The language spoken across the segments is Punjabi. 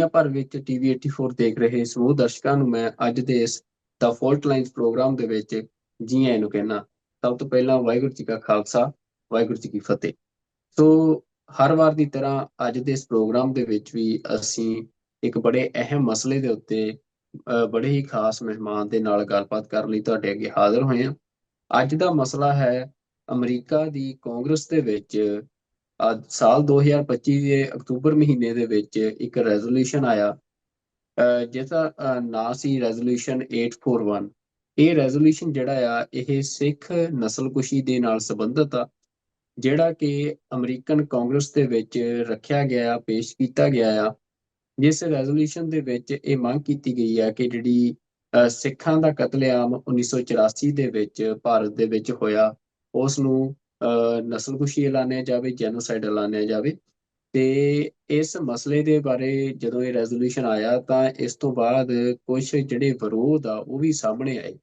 ਦੁਨੀਆ ਭਰ ਵਿੱਚ ਟੀਵੀ 84 ਦੇਖ ਰਹੇ ਸਮੂਹ ਦਰਸ਼ਕਾਂ ਨੂੰ ਮੈਂ ਅੱਜ ਦੇ ਇਸ ਦਾ ਫੋਲਟ ਲਾਈਨਸ ਪ੍ਰੋਗਰਾਮ ਦੇ ਵਿੱਚ ਜੀ ਆਇਆਂ ਨੂੰ ਕਹਿਣਾ। ਸਭ ਤੋਂ ਪਹਿਲਾਂ ਵਾਹਿਗੁਰੂ ਜੀ ਕਾ ਖਾਲਸਾ, ਵਾਹਿਗੁਰੂ ਜੀ ਕੀ ਫਤਿਹ। ਸੋ ਹਰ ਵਾਰ ਦੀ ਤਰ੍ਹਾਂ ਅੱਜ ਦੇ ਇਸ ਪ੍ਰੋਗਰਾਮ ਦੇ ਵਿੱਚ ਵੀ ਅਸੀਂ ਇੱਕ ਬੜੇ ਅਹਿਮ ਮਸਲੇ ਦੇ ਉੱਤੇ ਬੜੇ ਹੀ ਖਾਸ ਮਹਿਮਾਨ ਦੇ ਨਾਲ ਗੱਲਬਾਤ ਕਰਨ ਲਈ ਤੁਹਾਡੇ ਅੱਗੇ ਹਾਜ਼ਰ ਹੋਏ ਹਾਂ। ਅੱਜ ਦਾ ਮਸਲਾ ਹੈ ਅਮਰੀਕਾ ਦੀ ਕਾਂਗਰਸ ਦੇ ਵਿੱਚ ਸਾਲ 2025 ਦੇ ਅਕਤੂਬਰ ਮਹੀਨੇ ਦੇ ਵਿੱਚ ਇੱਕ ਰੈਜ਼ੋਲੂਸ਼ਨ ਆਇਆ, ਜਿਹਦਾ ਨਾਂ ਸੀ ਰੈਜ਼ੋਲੂਸ਼ਨ 841। ਇਹ ਰੈਜ਼ੋਲੂਸ਼ਨ ਜਿਹੜਾ ਆ ਇਹ ਸਿੱਖ ਨਸਲਕੁਸ਼ੀ ਦੇ ਨਾਲ ਸੰਬੰਧਿਤ ਆ, ਜਿਹੜਾ ਕਿ ਅਮਰੀਕਨ ਕਾਂਗਰਸ ਦੇ ਵਿੱਚ ਰੱਖਿਆ ਗਿਆ, ਪੇਸ਼ ਕੀਤਾ ਗਿਆ ਆ। ਜਿਸ ਰੈਜ਼ੋਲੂਸ਼ਨ ਦੇ ਵਿੱਚ ਇਹ ਮੰਗ ਕੀਤੀ ਗਈ ਹੈ ਕਿ ਜਿਹੜੀ ਸਿੱਖਾਂ ਦਾ ਕਤਲੇਆਮ 1984 ਦੇ ਵਿੱਚ ਭਾਰਤ ਦੇ ਵਿੱਚ ਹੋਇਆ, ਉਸ ਨੂੰ ਨਸਲਕੁਸ਼ੀ ਐਲਾਨਿਆ ਜਾਵੇ, ਜੈਨੋਸਾਈਡ ਐਲਾਨਿਆ ਜਾਵੇ। ਤੇ ਇਸ ਮਸਲੇ ਦੇ ਬਾਰੇ ਜਦੋਂ ਇਹ ਰੈਜ਼ੋਲੂਸ਼ਨ ਆਇਆ ਤਾਂ ਇਸ ਤੋਂ ਬਾਅਦ ਕੁਝ ਜਿਹੜੇ ਵਿਰੋਧ ਆ ਉਹ ਵੀ ਸਾਹਮਣੇ ਆਏ,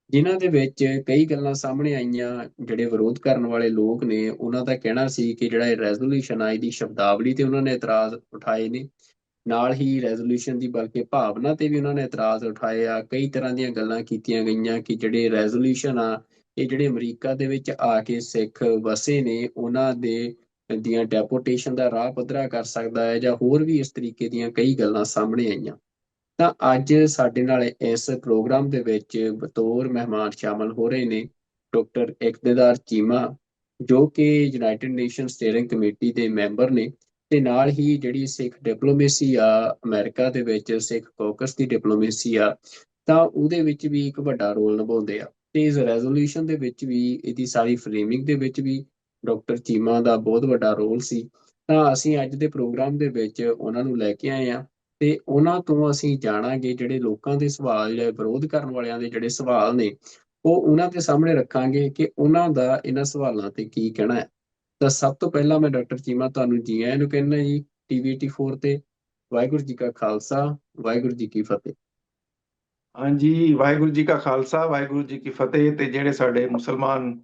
ਜਿਨ੍ਹਾਂ ਦੇ ਵਿੱਚ ਕਈ ਗੱਲਾਂ ਸਾਹਮਣੇ ਆਈਆਂ। ਜਿਹੜੇ ਵਿਰੋਧ ਕਰਨ ਵਾਲੇ ਲੋਕ ਨੇ ਉਹਨਾਂ ਦਾ ਕਹਿਣਾ ਸੀ ਕਿ ਜਿਹੜਾ ਇਹ ਰੈਜ਼ੋਲੂਸ਼ਨ ਆ ਇਹਦੀ ਸ਼ਬਦਾਵਲੀ ਤੇ ਉਹਨਾਂ ਨੇ ਇਤਰਾਜ਼ ਉਠਾਏ ਨੇ, ਨਾਲ ਹੀ ਰੈਜ਼ੋਲੂਸ਼ਨ ਦੀ ਬਲਕਿ ਭਾਵਨਾ ਤੇ ਵੀ ਉਹਨਾਂ ਨੇ ਇਤਰਾਜ਼ ਉਠਾਏ ਆ। ਕਈ ਤਰ੍ਹਾਂ ਦੀਆਂ ਗੱਲਾਂ ਕੀਤੀਆਂ ਗਈਆਂ ਕਿ ਜਿਹੜੇ ਰੈਜ਼ੋਲੂਸ਼ਨ ਆ ਇਹ ਜਿਹੜੇ ਅਮਰੀਕਾ ਦੇ ਵਿੱਚ ਆ ਕੇ ਸਿੱਖ ਵਸੇ ਨੇ ਉਹਨਾਂ ਦੀਆਂ ਡੈਪੋਟੇਸ਼ਨ ਦਾ ਰਾਹ ਪੱਧਰਾ ਕਰ ਸਕਦਾ ਹੈ, ਜਾਂ ਹੋਰ ਵੀ ਇਸ ਤਰੀਕੇ ਦੀਆਂ ਕਈ ਗੱਲਾਂ ਸਾਹਮਣੇ ਆਈਆਂ। ਤਾਂ ਅੱਜ ਸਾਡੇ ਨਾਲ ਇਸ ਪ੍ਰੋਗਰਾਮ ਦੇ ਵਿੱਚ ਬਤੌਰ ਮਹਿਮਾਨ ਸ਼ਾਮਲ ਹੋ ਰਹੇ ਨੇ ਡਾਕਟਰ ਇਕਤਦਾਰ ਚੀਮਾ, ਜੋ ਕਿ ਯੂਨਾਈਟਿਡ ਨੇਸ਼ਨ ਸਟੀਅਰਿੰਗ ਕਮੇਟੀ ਦੇ ਮੈਂਬਰ ਨੇ, ਤੇ ਨਾਲ ਹੀ ਜਿਹੜੀ ਸਿੱਖ ਡਿਪਲੋਮੇਸੀ ਆ ਅਮਰੀਕਾ ਦੇ ਵਿੱਚ, ਸਿੱਖ ਕੌਕਸ ਦੀ ਡਿਪਲੋਮੇਸੀ ਆ, ਤਾਂ ਉਹਦੇ ਵਿੱਚ ਵੀ ਇੱਕ ਵੱਡਾ ਰੋਲ ਨਿਭਾਉਂਦੇ ਆ। ਤੇ ਇਸ ਰੈਜ਼ੋਲੂਸ਼ਨ ਦੇ ਵਿੱਚ ਵੀ, ਇਹਦੀ ਸਾਰੀ ਫਰੇਮਿੰਗ ਦੇ ਵਿੱਚ ਵੀ ਡਾਕਟਰ ਚੀਮਾ ਦਾ ਬਹੁਤ ਵੱਡਾ ਰੋਲ ਸੀ। ਤਾਂ ਅਸੀਂ ਅੱਜ ਦੇ ਪ੍ਰੋਗਰਾਮ ਦੇ ਵਿੱਚ ਉਹਨਾਂ ਨੂੰ ਲੈ ਕੇ ਆਏ ਹਾਂ ਤੇ ਉਹਨਾਂ ਤੋਂ ਅਸੀਂ ਜਾਣਾਂਗੇ ਜਿਹੜੇ ਲੋਕਾਂ ਦੇ ਸਵਾਲ, ਜਿਹੜੇ ਵਿਰੋਧ ਕਰਨ ਵਾਲਿਆਂ ਦੇ ਜਿਹੜੇ ਸਵਾਲ ਨੇ, ਉਹ ਉਹਨਾਂ ਦੇ ਸਾਹਮਣੇ ਰੱਖਾਂਗੇ ਕਿ ਉਹਨਾਂ ਦਾ ਇਹਨਾਂ ਸਵਾਲਾਂ ਤੇ ਕੀ ਕਹਿਣਾ ਹੈ। ਤਾਂ ਸਭ ਤੋਂ ਪਹਿਲਾਂ ਮੈਂ ਡਾਕਟਰ ਚੀਮਾ ਤੁਹਾਨੂੰ ਜੀ ਆਇਆਂ ਨੂੰ ਕਹਿੰਦਾ ਜੀ ਟੀਵੀ 84 ਤੇ। ਵਾਹਿਗੁਰੂ ਜੀ ਕਾ ਖਾਲਸਾ, ਵਾਹਿਗੁਰੂ ਜੀ ਕੀ ਫਤਿਹ। ਹਾਂਜੀ, ਵਾਹਿਗੁਰੂ ਜੀ ਕਾ ਖਾਲਸਾ, ਵਾਹਿਗੁਰੂ ਜੀ ਕੀ ਫਤਿਹ। ਤੇ ਜਿਹੜੇ ਸਾਡੇ ਮੁਸਲਮਾਨ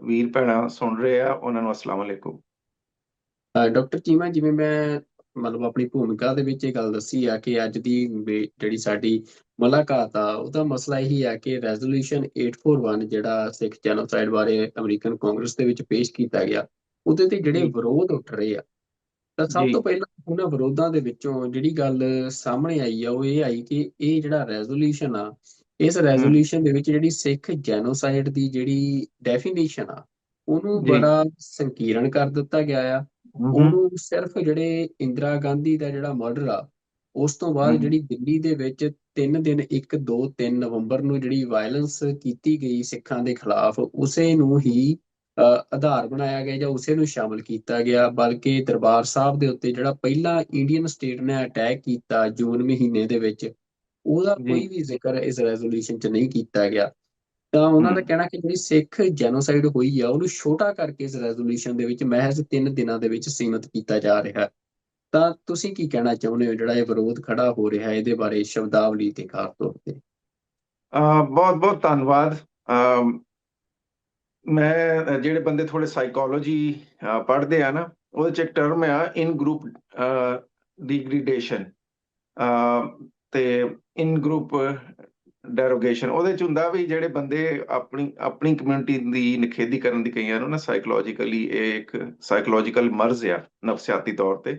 ਵੀਰ ਭੈਣਾਂ ਸੁਣ ਰਹੇ ਆ ਉਹਨਾਂ ਨੂੰ ਅਸਲਾਮ ਅਲੈਕੁਮ। ਡਾਕਟਰ ਚੀਮਾ, ਜਿਵੇਂ ਮੈਂ ਮਤਲਬ ਆਪਣੀ ਭੂਮਿਕਾ ਦੇ ਵਿੱਚ ਇਹ ਗੱਲ ਦੱਸੀ ਆ ਕਿ ਅੱਜ ਦੀ ਜਿਹੜੀ ਸਾਡੀ ਮੁਲਾਕਾਤ ਆ ਉਹਦਾ ਮਸਲਾ ਇਹੀ ਆ ਕਿ ਰੈਜ਼ੋਲੂਸ਼ਨ 841 ਜਿਹੜਾ ਸਿੱਖ ਜੈਨੋਸਾਈਡ ਬਾਰੇ ਅਮਰੀਕਨ ਕਾਂਗਰਸ ਦੇ ਵਿੱਚ ਪੇਸ਼ ਕੀਤਾ ਗਿਆ, ਉਹਦੇ ਤੇ ਜਿਹੜੇ ਜੀ ਵਿਰੋਧ ਉੱਠ ਰਹੇ ਆ। ਤਾਂ ਸਭ ਜੀ ਤੋਂ ਪਹਿਲਾਂ ਉਹਨਾਂ ਵਿਰੋਧਾਂ ਦੇ ਵਿੱਚੋਂ ਜਿਹੜੀ ਗੱਲ ਸਾਹਮਣੇ ਆਈ ਆ ਉਹ ਇਹ ਆਈ ਕਿ ਇਹ ਜਿਹੜਾ ਰੈਜ਼ੋਲੂਸ਼ਨ ਆ, ਇਸ ਹਮ ਰੈਜ਼ੋਲੂਸ਼ਨ ਦੇ ਵਿੱਚ ਜਿਹੜੀ ਸਿੱਖ ਜੈਨੋਸਾਈਡ ਦੀ ਜਿਹੜੀ ਡੈਫੀਨੇਸ਼ਨ ਆ ਉਹਨੂੰ ਜੀ ਬੜਾ ਸੰਕੀਰਣ ਕਰ ਦਿੱਤਾ ਗਿਆ ਆ। ਹਮ ਉਹਨੂੰ ਸਿਰਫ ਜਿਹੜੇ ਇੰਦਰਾ ਗਾਂਧੀ ਦਾ ਜਿਹੜਾ ਮਰਡਰ ਆ ਉਸ ਤੋਂ ਬਾਅਦ ਹਮ ਜਿਹੜੀ ਦਿੱਲੀ ਦੇ ਵਿੱਚ 3 ਦਿਨ 1 2 3 ਨਵੰਬਰ ਨੂੰ ਜਿਹੜੀ ਵਾਇਲੈਂਸ ਕੀਤੀ ਗਈ ਸਿੱਖਾਂ ਦੇ ਖਿਲਾਫ, ਉਸੇ ਨੂੰ ਹੀ ਆਧਾਰ ਬਣਾਇਆ ਗਿਆ ਜਾਂ ਉਸੇ ਨੂੰ ਸ਼ਾਮਲ ਕੀਤਾ ਗਿਆ। ਬਲਕਿ ਦਰਬਾਰ ਸਾਹਿਬ ਦੇ ਉੱਤੇ ਜਿਹੜਾ ਪਹਿਲਾ ਇੰਡੀਅਨ ਸਟੇਟ ਨੇ ਅਟੈਕ ਕੀਤਾ ਜੂਨ ਮਹੀਨੇ ਦੇ ਵਿੱਚ, ਉਹਦਾ ਜੀ ਕੋਈ ਵੀ ਜ਼ਿਕਰ ਇਸ ਰੈਜ਼ੋਲੂਸ਼ਨ 'ਚ ਨਹੀਂ ਕੀਤਾ ਗਿਆ। ਤਾਂ ਉਹਨਾਂ ਦਾ ਹਮ ਕਹਿਣਾ ਕਿ ਜਿਹੜੀ ਸਿੱਖ ਜੈਨੋਸਾਈਡ ਹੋਈ ਆ ਉਹਨੂੰ ਛੋਟਾ ਕਰਕੇ ਇਸ ਰੈਜ਼ੋਲੂਸ਼ਨ ਦੇ ਵਿੱਚ ਮਹਿਜ਼ 3 ਦਿਨਾਂ ਦੇ ਵਿੱਚ ਸੀਮਿਤ ਕੀਤਾ ਜਾ ਰਿਹਾ। ਤਾਂ ਤੁਸੀਂ ਕੀ ਕਹਿਣਾ ਚਾਹੁੰਦੇ ਹੋ, ਜਿਹੜਾ ਇਹ ਵਿਰੋਧ ਖੜਾ ਹੋ ਰਿਹਾ ਇਹਦੇ ਬਾਰੇ ਸ਼ਬਦਾਵਲੀ ਤੇ ਖਾਸ ਤੌਰ ਤੇ? ਬਹੁਤ ਬਹੁਤ ਧੰਨਵਾਦ। ਮੈਂ ਜਿਹੜੇ ਬੰਦੇ ਥੋੜੇ ਸਾਈਕੋਲੋਜੀ ਪੜ੍ਹਦੇ ਆ ਨਾ, ਉਹਦੇ ਚ ਇੱਕ ਟਰਮ ਆ ਇਨ ਗਰੁੱਪ ਡੀਗ੍ਰੀਡੇਸ਼ਨ ਤੇ ਇਨ ਗਰੁੱਪ ਡੈਰੋਗੇਸ਼ਨ। ਉਹਦੇ ਚ ਹੁੰਦਾ ਵੀ ਜਿਹੜੇ ਬੰਦੇ ਆਪਣੀ ਆਪਣੀ ਕਮਿਊਨਿਟੀ ਦੀ ਨਿਖੇਧੀ ਕਰਨ ਦੀ, ਕਈਆਂ ਨੂੰ ਨਾ ਸਾਈਕੋਲੋਜੀਕਲੀ ਇਹ ਇੱਕ ਸਾਈਕੋਲੋਜੀਕਲ ਮਰਜ਼ ਆ ਨਫਸਿਆਤੀ ਤੌਰ ਤੇ,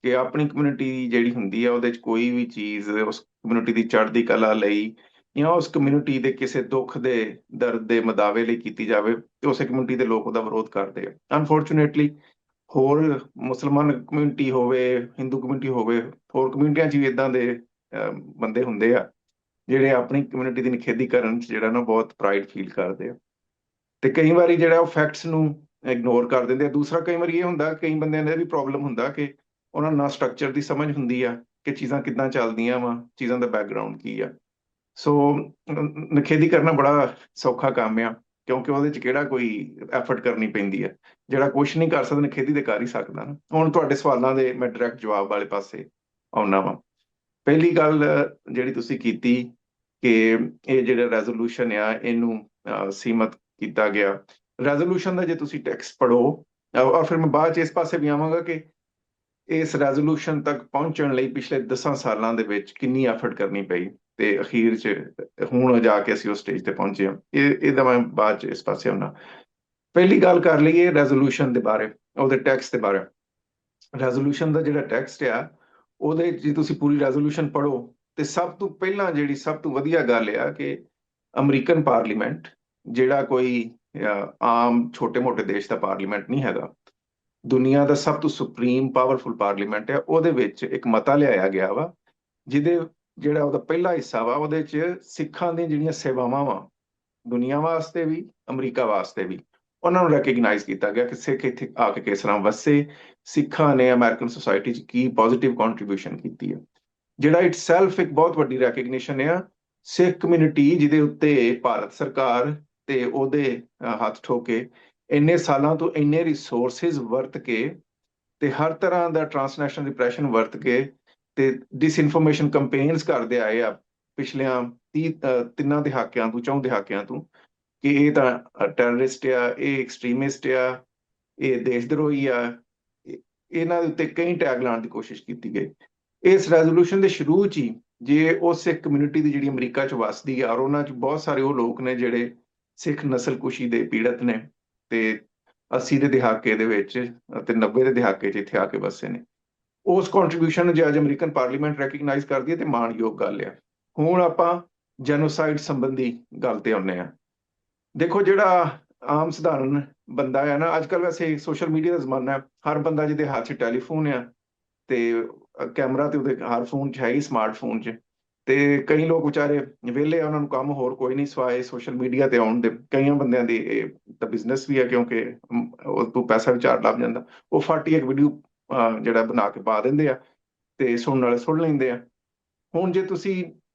ਕਿ ਆਪਣੀ ਕਮਿਊਨਿਟੀ ਜਿਹੜੀ ਹੁੰਦੀ ਆ ਉਹਦੇ ਚ ਕੋਈ ਵੀ ਚੀਜ਼ ਉਸ ਕਮਿਊਨਿਟੀ ਦੀ ਚੜ੍ਹਦੀ ਕਲਾ ਲਈ ਜਾਂ ਉਸ ਕਮਿਊਨਿਟੀ ਦੇ ਕਿਸੇ ਦੁੱਖ ਦੇ ਦਰਦ ਦੇ ਮਦਾਵੇ ਲਈ ਕੀਤੀ ਜਾਵੇ ਤੇ ਉਸੇ ਕਮਿਊਨਿਟੀ ਦੇ ਲੋਕ ਉਹਦਾ ਵਿਰੋਧ ਕਰਦੇ ਆ। ਅਨਫੋਰਚੂਨੇਟਲੀ ਹੋਰ ਮੁਸਲਮਾਨ ਕਮਿਊਨਿਟੀ ਹੋਵੇ, ਹਿੰਦੂ ਕਮਿਊਨਿਟੀ ਹੋਵੇ, ਹੋਰ ਕਮਿਊਨਿਟੀਆਂ 'ਚ ਵੀ ਇਦਾਂ ਦੇ ਬੰਦੇ ਹੁੰਦੇ ਆ ਜਿਹੜੇ ਆਪਣੀ ਕਮਿਊਨਿਟੀ ਦੀ ਨਿਖੇਧੀ ਕਰਨ 'ਚ ਜਿਹੜਾ ਨਾ ਬਹੁਤ ਪ੍ਰਾਈਡ ਫੀਲ ਕਰਦੇ ਆ, ਤੇ ਕਈ ਵਾਰੀ ਜਿਹੜਾ ਉਹ ਫੈਕਟਸ ਨੂੰ ਇਗਨੋਰ ਕਰ ਦਿੰਦੇ ਆ। ਦੂਸਰਾ ਕਈ ਵਾਰੀ ਇਹ ਹੁੰਦਾ, ਕਈ ਬੰਦਿਆਂ ਦਾ ਵੀ ਪ੍ਰੋਬਲਮ ਹੁੰਦਾ ਕਿ ਉਹਨਾਂ ਨੂੰ ਨਾ ਸਟਰਕਚਰ ਦੀ ਸਮਝ ਹੁੰਦੀ ਆ ਕਿ ਚੀਜ਼ਾਂ ਕਿੱਦਾਂ ਚੱਲਦੀਆਂ ਵਾ, ਚੀਜ਼ਾਂ ਦਾ ਬੈਕਗਰਾਊਂਡ ਕੀ ਆ। ਸੋ ਨਿਖੇਧੀ ਕਰਨਾ ਬੜਾ ਸੌਖਾ ਕੰਮ ਆ, ਕਿਉਂਕਿ ਉਹਦੇ 'ਚ ਕਿਹੜਾ ਕੋਈ ਐਫਰਟ ਕਰਨੀ ਪੈਂਦੀ ਹੈ। ਜਿਹੜਾ ਕੁਛ ਨਹੀਂ ਕਰ ਸਕਦਾ ਨਿਖੇਧੀ ਤੇ ਕਰ ਹੀ ਸਕਦਾ ਨਾ। ਹੁਣ ਤੁਹਾਡੇ ਸਵਾਲਾਂ ਦੇ ਮੈਂ ਡਾਇਰੈਕਟ ਜਵਾਬ ਵਾਲੇ ਪਾਸੇ ਆਉਣਾ ਵਾ। ਪਹਿਲੀ ਗੱਲ ਜਿਹੜੀ ਤੁਸੀਂ ਕੀਤੀ ਕਿ ਇਹ ਜਿਹੜਾ ਰੈਜ਼ੋਲੂਸ਼ਨ ਆ ਇਹਨੂੰ ਸੀਮਤ ਕੀਤਾ ਗਿਆ। ਰੈਜ਼ੋਲੂਸ਼ਨ ਦਾ ਜੇ ਤੁਸੀਂ ਟੈਕਸਟ ਪੜ੍ਹੋ, ਔਰ ਫਿਰ ਮੈਂ ਬਾਅਦ 'ਚ ਇਸ ਪਾਸੇ ਵੀ ਆਵਾਂਗਾ ਕਿ ਇਸ ਰੈਜ਼ੋਲੂਸ਼ਨ ਤੱਕ ਪਹੁੰਚਣ ਲਈ ਪਿਛਲੇ 10 ਸਾਲਾਂ ਦੇ ਵਿੱਚ ਕਿੰਨੀ ਐਫਰਟ ਕਰਨੀ ਪਈ ਤੇ ਅਖੀਰ 'ਚ ਹੁਣ ਜਾ ਕੇ ਅਸੀਂ ਉਸ ਸਟੇਜ ਤੇ ਪਹੁੰਚੇ ਹਾਂ। ਇਹਦਾ ਮੈਂ ਬਾਅਦ 'ਚ ਇਸ ਪਾਸੇ ਆਉਣਾ। ਪਹਿਲੀ ਗੱਲ ਕਰ ਲਈਏ ਰੈਜ਼ੋਲੂਸ਼ਨ ਦੇ ਬਾਰੇ, ਉਹਦੇ ਟੈਕਸਟ ਦੇ ਬਾਰੇ। ਰੈਜ਼ੋਲੂਸ਼ਨ ਦਾ ਜਿਹੜਾ ਟੈਕਸਟ ਆ, ਉਹਦੇ ਜੇ ਤੁਸੀਂ ਪੂਰੀ ਰੈਜ਼ੋਲੂਸ਼ਨ ਪੜ੍ਹੋ ਤੇ ਸਭ ਤੋਂ ਪਹਿਲਾਂ ਜਿਹੜੀ ਸਭ ਤੋਂ ਵਧੀਆ ਗੱਲ ਆ ਕਿ ਅਮਰੀਕਨ ਪਾਰਲੀਮੈਂਟ, ਜਿਹੜਾ ਕੋਈ ਆਮ ਛੋਟੇ-ਮੋਟੇ ਦੇਸ਼ ਦਾ ਪਾਰਲੀਮੈਂਟ ਨਹੀਂ ਹੈਗਾ, ਦੁਨੀਆ ਦਾ ਸਭ ਤੋਂ ਸੁਪਰੀਮ ਪਾਵਰਫੁਲ ਪਾਰਲੀਮੈਂਟ ਆ, ਉਹਦੇ ਵਿੱਚ ਇੱਕ ਮਤਾ ਲਿਆਇਆ ਗਿਆ ਵਾ, ਜਿਹੜਾ ਉਹਦਾ ਪਹਿਲਾ ਹਿੱਸਾ ਵਾ, ਉਹਦੇ 'ਚ ਸਿੱਖਾਂ ਦੀਆਂ ਜਿਹੜੀਆਂ ਸੇਵਾਵਾਂ ਵਾ, ਦੁਨੀਆ ਵਾਸਤੇ ਵੀ ਅਮਰੀਕਾ ਵਾਸਤੇ ਵੀ, ਉਹਨਾਂ ਨੂੰ ਰੈਕਗਨਾਈਜ਼ ਕੀਤਾ ਗਿਆ ਕਿ ਸਿੱਖ ਇੱਥੇ ਆ ਕੇ ਕਿਸ ਤਰ੍ਹਾਂ ਵਸੇ, ਸਿੱਖਾਂ ਨੇ ਅਮਰੀਕਨ ਸੋਸਾਇਟੀ 'ਚ ਕੀ ਪੋਜ਼ਿਟਿਵ ਕੰਟਰੀਬਿਊਸ਼ਨ ਕੀਤੀ ਹੈ, ਜਿਹੜਾ ਇਟਸੈਲਫ ਇੱਕ ਬਹੁਤ ਵੱਡੀ ਰੈਕਗਨੀਸ਼ਨ ਆ ਸਿੱਖ ਕਮਿਊਨਿਟੀ, ਜਿਹਦੇ ਉੱਤੇ ਭਾਰਤ ਸਰਕਾਰ ਤੇ ਉਹਦੇ ਹੱਥ ਠੋਕੇ ਇੰਨੇ ਸਾਲਾਂ ਤੋਂ ਇੰਨੇ ਰਿਸੋਰਸਿਸ ਵਰਤ ਕੇ ਤੇ ਹਰ ਤਰ੍ਹਾਂ ਦਾ ਟ੍ਰਾਂਸਨੈਸ਼ਨਲ ਰਿਪਰੈਸ਼ਨ ਵਰਤ ਕੇ ਤੇ ਡਿਸਇਨਫੋਰਮੇਸ਼ਨ ਕੰਪੇਨਸ ਕਰਦੇ ਆਏ ਆ ਪਿਛਲਿਆਂ 3 ਦਹਾਕਿਆਂ ਤੋਂ 4 ਦਹਾਕਿਆਂ ਤੋਂ, ਕਿ ਇਹ ਤਾਂ ਟੈਰਰਿਸਟ ਆ, ਇਹ ਐਕਸਟ੍ਰੀਮਿਸਟ ਆ, ਇਹ ਦੇਸ਼ ਦਰੋਹੀ ਆ। ਇਹਨਾਂ ਦੇ ਉੱਤੇ ਕਈ ਟੈਗ ਲਾਉਣ ਦੀ ਕੋਸ਼ਿਸ਼ ਕੀਤੀ ਗਈ। ਇਸ ਰੈਜ਼ੋਲੂਸ਼ਨ ਦੇ ਸ਼ੁਰੂ 'ਚ ਹੀ ਜੇ ਉਹ ਸਿੱਖ ਕਮਿਊਨਿਟੀ ਦੀ ਜਿਹੜੀ ਅਮਰੀਕਾ 'ਚ ਵਸਦੀ ਆ, ਔਰ ਉਹਨਾਂ 'ਚ ਬਹੁਤ ਸਾਰੇ ਉਹ ਲੋਕ ਨੇ ਜਿਹੜੇ ਸਿੱਖ ਨਸਲਕੁਸ਼ੀ ਦੇ ਪੀੜਤ ਨੇ ਤੇ 80 ਦੇ ਦਹਾਕੇ ਦੇ ਵਿੱਚ ਤੇ 90 ਦੇ ਦਹਾਕੇ 'ਚ ਇੱਥੇ ਆ ਕੇ ਵਸੇ ਨੇ, ਉਸ ਕੰਟਰੀਬਿਊਸ਼ਨ ਨੂੰ ਜੇ ਅੱਜ ਅਮਰੀਕਨ ਪਾਰਲੀਮੈਂਟ ਰੈਕਗਨਾਈਜ਼ ਕਰਦੀ ਹੈ ਤੇ ਮਾਣਯੋਗ ਗੱਲ ਆ। ਹੁਣ ਆਪਾਂ ਜੈਨੋਸਾਈਡ ਸੰਬੰਧੀ ਗੱਲ ਤੇ ਆਉਂਦੇ ਆ। ਦੇਖੋ, ਜਿਹੜਾ ਆਮ ਸਧਾਰਨ ਬੰਦਾ ਹੈ ਨਾ, ਅੱਜ ਕੱਲ੍ਹ ਵੈਸੇ ਸੋਸ਼ਲ ਮੀਡੀਆ ਦਾ ਜ਼ਮਾਨਾ ਹੈ, ਹਰ ਬੰਦਾ ਜਿਹਦੇ ਹੱਥ 'ਚ ਟੈਲੀਫੋਨ ਆ ਤੇ ਕੈਮਰਾ ਤੇ ਉਹਦੇ ਹਰ ਫੋਨ 'ਚ ਹੈ ਹੀ, ਸਮਾਰਟਫੋਨ 'ਚ, ਤੇ ਕਈ ਲੋਕ ਵਿਚਾਰੇ ਵਿਹਲੇ ਆ, ਉਹਨਾਂ ਨੂੰ ਕੰਮ ਹੋਰ ਕੋਈ ਨਹੀਂ ਸਵਾਏ ਸੋਸ਼ਲ ਮੀਡੀਆ ਤੇ ਆਉਣ ਦੇ। ਕਈਆਂ ਬੰਦਿਆਂ ਦੀ ਇਹ ਤਾਂ ਬਿਜ਼ਨਸ ਵੀ ਹੈ, ਕਿਉਂਕਿ ਉਹ ਤੋਂ ਪੈਸਾ ਵਿਚਾਰ ਲੱਭ ਜਾਂਦਾ, ਉਹ ਫਾਟੀ ਇੱਕ ਵੀਡੀਓ ਜਿਹੜਾ ਬਣਾ ਕੇ ਪਾ ਦਿੰਦੇ ਆ ਤੇ ਸੁਣਨ ਵਾਲੇ ਸੁਣ ਲੈਂਦੇ ਆ। ਹੁਣ ਜੇ ਤੁਸੀਂ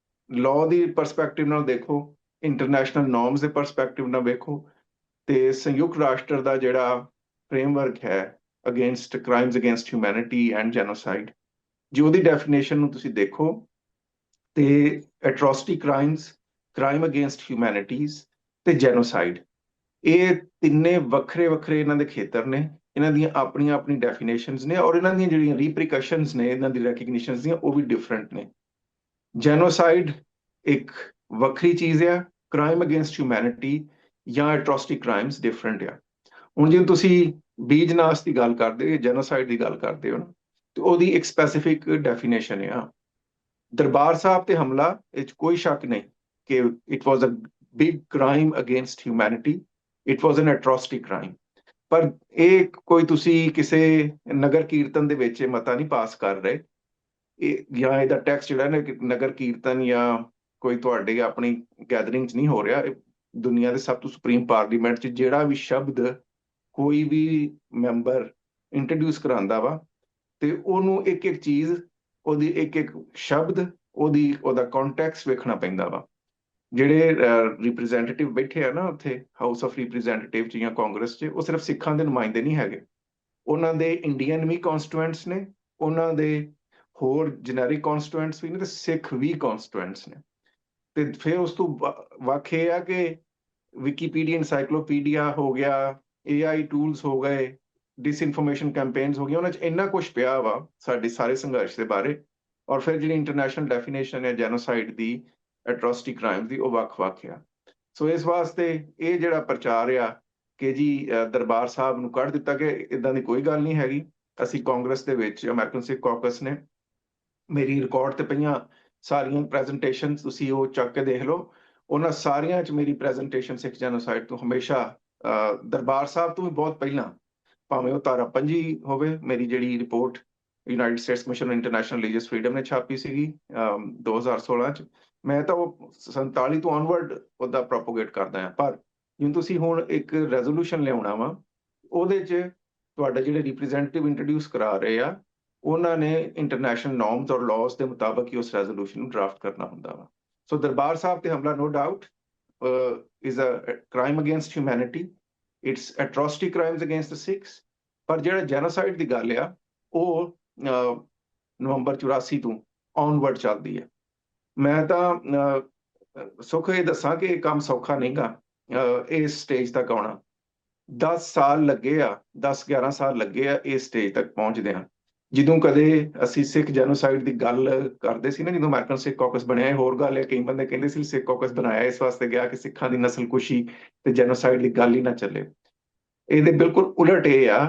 ਲਾਅ ਦੀ ਪਰਸਪੈਕਟਿਵ ਨਾਲ ਦੇਖੋ, ਇੰਟਰਨੈਸ਼ਨਲ ਨੋਰਮਸ ਦੇ ਪਰਸਪੈਕਟਿਵ ਨਾਲ ਵੇਖੋ, ਤੇ ਸੰਯੁਕਤ ਰਾਸ਼ਟਰ ਦਾ ਜਿਹੜਾ ਫਰੇਮਵਰਕ ਹੈ against crimes against humanity and genocide, ਜੇ ਉਹਦੀ ਡੈਫੀਨੇਸ਼ਨ ਨੂੰ ਤੁਸੀਂ ਦੇਖੋ ਤੇ ਐਟਰੋਸਿਟੀ ਕ੍ਰਾਈਮਸ, ਕ੍ਰਾਈਮ ਅਗੇਂਸਟ ਹਿਊਮੈਨਿਟੀਜ਼ ਤੇ ਜੈਨੋਸਾਈਡ, ਇਹ ਤਿੰਨੇ ਵੱਖਰੇ ਵੱਖਰੇ ਇਹਨਾਂ ਦੇ ਖੇਤਰ ਨੇ, ਇਹਨਾਂ ਦੀਆਂ ਆਪਣੀਆਂ ਆਪਣੀ ਡੈਫੀਨੇਸ਼ਨਸ ਨੇ, ਔਰ ਇਹਨਾਂ ਦੀਆਂ ਜਿਹੜੀਆਂ ਰੀਪ੍ਰੀਕਸ਼ਨਸ ਨੇ ਇਹਨਾਂ ਦੀ ਰੈਕਗਨੀਸ਼ਨਸ ਦੀਆਂ, ਉਹ ਵੀ ਡਿਫਰੈਂਟ ਨੇ। ਜੈਨੋਸਾਈਡ ਇੱਕ ਵੱਖਰੀ ਚੀਜ਼ ਆ, ਕ੍ਰਾਈਮ ਅਗੇਂਸਟ ਹਿਊਮੈਨਿਟੀ ਜਾਂ ਐਟਰੋਸਿਟੀ ਕ੍ਰਾਈਮਸ ਡਿਫਰੈਂਟ ਆ। ਹੁਣ ਜੇ ਤੁਸੀਂ ਬੀਜਨਾਸ਼ ਦੀ ਗੱਲ ਕਰਦੇ ਹੋ, ਜੈਨੋਸਾਈਡ ਦੀ ਗੱਲ ਕਰਦੇ ਹੋ ਨਾ, ਤੇ ਉਹਦੀ ਇੱਕ ਸਪੈਸੀਫਿਕ ਡੈਫੀਨੇਸ਼ਨ ਆ। ਦਰਬਾਰ ਸਾਹਿਬ ਤੇ ਹਮਲਾ ਵਿੱਚ ਕੋਈ ਸ਼ੱਕ ਨਹੀਂ ਕਿ it was a big crime against humanity, it was an atrocity crime. ਪਰ ਇਹ ਕੋਈ ਤੁਸੀਂ ਕਿਸੇ ਨਗਰ ਕੀਰਤਨ ਦੇ ਵਿੱਚ ਮਤਾ ਨਹੀਂ ਪਾਸ ਕਰ ਰਹੇ, ਜਾਂ ਇਹਦਾ ਟੈਕਸ ਜਿਹੜਾ ਨਾ ਨਗਰ ਕੀਰਤਨ ਜਾਂ ਕੋਈ ਤੁਹਾਡੇ ਆਪਣੀ ਗੈਦਰਿੰਗ 'ਚ ਨਹੀਂ ਹੋ ਰਿਹਾ। ਦੁਨੀਆ ਦੇ ਸਭ ਤੋਂ ਸੁਪਰੀਮ ਪਾਰਲੀਮੈਂਟ 'ਚ ਜਿਹੜਾ ਵੀ ਸ਼ਬਦ ਕੋਈ ਵੀ ਮੈਂਬਰ ਇੰਟਰੋਡਿਊਸ ਕਰਾਉਂਦਾ ਵਾ, ਤੇ ਉਹਨੂੰ ਇੱਕ ਇੱਕ ਚੀਜ਼, ਉਹਦੀ ਇੱਕ ਇੱਕ ਸ਼ਬਦ, ਉਹਦਾ ਕੰਟੈਕਸਟ ਵੇਖਣਾ ਪੈਂਦਾ ਵਾ। ਜਿਹੜੇ ਰਿਪਰੈਜ਼ੈਂਟੇਟਿਵ ਬੈਠੇ ਆ ਨਾ ਉੱਥੇ ਹਾਊਸ ਆਫ ਰਿਪਰੈਜ਼ੈਂਟੇਟਿਵ 'ਚ ਜਾਂ ਕਾਂਗਰਸ 'ਚ, ਉਹ ਸਿਰਫ ਸਿੱਖਾਂ ਦੇ ਨੁਮਾਇੰਦੇ ਨਹੀਂ ਹੈਗੇ, ਉਹਨਾਂ ਦੇ ਇੰਡੀਅਨ ਵੀ ਕਨਸਟੀਟੂਐਂਟਸ ਨੇ, ਉਹਨਾਂ ਦੇ ਹੋਰ ਜਨਰਿਕ ਕਨਸਟੀਟੂਐਂਟਸ ਵੀ ਨੇ, ਤੇ ਸਿੱਖ ਵੀ ਕਨਸਟੀਟੂਐਂਟਸ ਨੇ। ਤੇ ਫਿਰ ਉਸ ਤੋਂ ਵੱਖ ਇਹ ਆ ਕਿ ਵਿਕੀਪੀਡੀਆ, ਇਨਸਾਈਕਲੋਪੀਡੀਆ ਹੋ ਗਿਆ, AI ਟੂਲਸ ਹੋ ਗਏ, ਡਿਸਇਨਫੋਰਮੇਸ਼ਨ ਕੈਂਪੇਨਸ ਹੋ ਗਈਆਂ, ਉਹਨਾਂ 'ਚ ਇੰਨਾ ਕੁਝ ਪਿਆ ਵਾ ਸਾਡੇ ਸਾਰੇ ਸੰਘਰਸ਼ ਦੇ ਬਾਰੇ। ਔਰ ਫਿਰ ਜਿਹੜੀ ਇੰਟਰਨੈਸ਼ਨਲ ਡੈਫੀਨੇਸ਼ਨ ਹੈ ਜੈਨੋਸਾਈਡ ਦੀ, ਐਟਰੋਸਿਟੀ ਕ੍ਰਾਈਮ ਦੀ, ਉਹ ਵੱਖ-ਵੱਖ ਆ। ਸੋ ਇਸ ਵਾਸਤੇ ਇਹ ਜਿਹੜਾ ਪ੍ਰਚਾਰ ਆ ਕਿ ਜੀ ਦਰਬਾਰ ਸਾਹਿਬ ਨੂੰ ਕੱਢ ਦਿੱਤਾ, ਕਿ ਇਦਾਂ ਦੀ ਕੋਈ ਗੱਲ ਨਹੀਂ ਹੈਗੀ। ਅਸੀਂ ਕਾਂਗਰਸ ਦੇ ਵਿੱਚ ਅਮਰੀਕਨ ਸਿੱਖ ਕਾਕਸ ਨੇ, ਮੇਰੀ ਰਿਕਾਰਡ ਤੇ ਪਈਆਂ ਸਾਰੀਆਂ ਪ੍ਰੈਜ਼ੈਂਟੇਸ਼ਨ ਤੁਸੀਂ ਉਹ ਚੱਕ ਕੇ ਦੇਖ ਲਓ, ਉਹਨਾਂ ਸਾਰੀਆਂ 'ਚ ਮੇਰੀ ਪ੍ਰੈਜ਼ੈਂਟੇਸ਼ਨ ਸਿੱਖ ਜੈਨੋਸਾਈਡ ਤੋਂ ਹਮੇਸ਼ਾ ਦਰਬਾਰ ਸਾਹਿਬ ਤੋਂ ਵੀ ਬਹੁਤ ਪਹਿਲਾਂ, ਭਾਵੇਂ ਉਹ ਧਾਰਾ 5 ਹੋਵੇ, ਮੇਰੀ ਜਿਹੜੀ report United States commission on international religious freedom ਨੇ ਛਾਪੀ ਸੀਗੀ 2016 'ਚ, ਮੈਂ ਤਾਂ ਉਹ 47 ਤੋਂ ਔਨਵਰਡ ਉਹਦਾ ਪ੍ਰੋਪੋਗੇਟ ਕਰਦਾ ਹਾਂ। ਪਰ ਜਿਵੇਂ ਤੁਸੀਂ ਹੁਣ ਇੱਕ ਰੈਜ਼ੋਲੂਸ਼ਨ ਲਿਆਉਣਾ ਵਾ, ਉਹਦੇ 'ਚ ਤੁਹਾਡਾ ਜਿਹੜੇ ਰਿਪਰੈਜ਼ੈਂਟੇਟਿਵ ਇੰਟਰੋਡਿਊਸ ਕਰਾ ਰਹੇ ਆ, ਉਹਨਾਂ ਨੇ ਇੰਟਰਨੈਸ਼ਨਲ ਨੋਰਮਸ ਔਰ ਲਾਅਸ ਦੇ ਮੁਤਾਬਕ ਹੀ ਉਸ ਰੈਜ਼ੋਲੂਸ਼ਨ ਨੂੰ ਡਰਾਫਟ ਕਰਨਾ ਹੁੰਦਾ ਵਾ। ਸੋ ਦਰਬਾਰ ਸਾਹਿਬ ਤੇ ਹਮਲਾ no doubt is a crime against humanity, it's atrocity crimes against the Sikhs। ਪਰ ਜਿਹੜਾ ਜੈਨੋਸਾਈਡ ਦੀ ਗੱਲ ਆ, ਉਹ ਨਵੰਬਰ 84 ਤੋਂ ਔਨਵਰਡ ਚੱਲਦੀ ਹੈ। ਮੈਂ ਤਾਂ ਸੁੱਖ ਇਹ ਦੱਸਾਂ ਕਿ ਇਹ ਕੰਮ ਸੌਖਾ ਨਹੀਂਗਾ, ਇਸ ਸਟੇਜ ਤੱਕ ਆਉਣਾ 10 ਸਾਲ ਲੱਗੇ ਆ, 10-11 ਸਾਲ ਲੱਗੇ ਆ ਇਸ ਸਟੇਜ ਤੱਕ ਪਹੁੰਚਦੇ ਆ। ਜਦੋਂ ਕਦੇ ਅਸੀਂ ਸਿੱਖ ਜੈਨੋਸਾਈਡ ਦੀ ਗੱਲ ਕਰਦੇ ਸੀ ਨਾ, ਜਦੋਂ ਅਮਰੀਕਨ ਸਿੱਖ ਕਾਕਸ ਬਣਿਆ, ਇਹ ਹੋਰ ਗੱਲ ਹੈ, ਕਈ ਬੰਦੇ ਕਹਿੰਦੇ ਸੀ ਸਿੱਖ ਕਾਕਸ ਬਣਾਇਆ ਇਸ ਵਾਸਤੇ ਗਿਆ ਕਿ ਸਿੱਖਾਂ ਦੀ ਨਸਲਕੁਸ਼ੀ ਤੇ ਜੈਨੋਸਾਈਡ ਦੀ ਗੱਲ ਹੀ ਨਾ ਚੱਲੇ। ਇਹਦੇ ਬਿਲਕੁਲ ਉਲਟ ਇਹ ਆ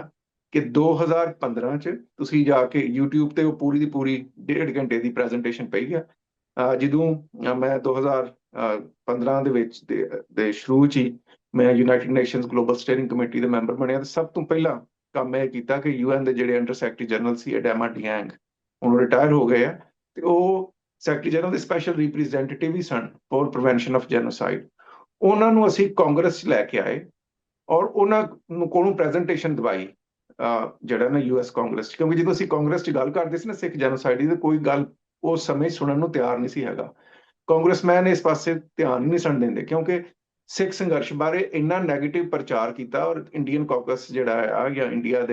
ਕਿ 2015 ਚ ਤੁਸੀਂ ਜਾ ਕੇ YouTube ਤੇ ਉਹ ਪੂਰੀ ਦੀ ਪੂਰੀ 1.5 ਘੰਟੇ ਦੀ ਪ੍ਰੈਜੈਂਟੇਸ਼ਨ ਪਈ ਆ। ਜਦੋਂ ਮੈਂ 2015 ਦੇ ਵਿੱਚ ਦੇ ਸ਼ੁਰੂ ਚ ਹੀ ਮੈਂ United nations global steering committee ਦੇ ਮੈਂਬਰ ਬਣਿਆ, ਤੇ ਸਭ ਤੋਂ ਪਹਿਲਾਂ ਕੰਮ ਇਹ ਕੀਤਾ ਕਿ UN ਦੇ ਜਿਹੜੇ ਅੰਡਰ ਸੈਕਟਰੀ ਜਨਰਲ ਸੀ ਐਡਾਮਾ ਡਿਆਂਗ, ਹੁਣ ਰਿਟਾਇਰ ਹੋ ਗਏ ਆ, ਤੇ ਉਹ ਸੈਕਟਰੀ ਜਨਰਲ ਦੇ ਸਪੈਸ਼ਲ ਰਿਪਰੈਜ਼ੈਂਟੇਟਿਵ ਵੀ ਸਨ ਫॉर ਪ੍ਰੀਵੈਂਸ਼ਨ ਆਫ ਜੈਨੋਸਾਈਡ। ਉਹਨਾਂ ਨੂੰ ਅਸੀਂ ਕਾਂਗਰਸ 'ਚ ਲੈ ਕੇ ਆਏ ਔਰ ਉਹਨਾਂ ਨੂੰ ਕੋਲੋਂ ਪ੍ਰੈਜੈਂਟੇਸ਼ਨ ਦਵਾਈ, ਜਿਹੜਾ ਨਾ US ਕਾਂਗਰਸ 'ਚ, ਕਿਉਂਕਿ ਜਦੋਂ ਅਸੀਂ ਕਾਂਗਰਸ 'ਚ ਗੱਲ ਕਰਦੇ ਸੀ ਨਾ ਸਿੱਖ ਜੈਨੋਸਾਈਡ ਦੀ, ਤਾਂ ਕੋਈ ਗੱਲ ਉਸ ਸਮੇਂ ਸੁਣਨ ਨੂੰ ਤਿਆਰ ਨਹੀਂ ਸੀ ਹੈਗਾ। ਕਾਂਗਰਸਮੈਨ ਇਸ ਪਾਸੇ ਧਿਆਨ ਨਹੀਂ ਸਨ ਦਿੰਦੇ, ਕਿਉਂਕਿ ਸਿੱਖ ਸੰਘਰਸ਼ ਬਾਰੇ ਇੰਨਾ ਨੈਗੇਟਿਵ ਪ੍ਰਚਾਰ ਕੀਤਾ। ਔਰ ਇੰਡੀਅਨ ਕਾਕਸ ਜਿਹੜਾ ਆ, ਜਾਂ ਇੰਡੀਆ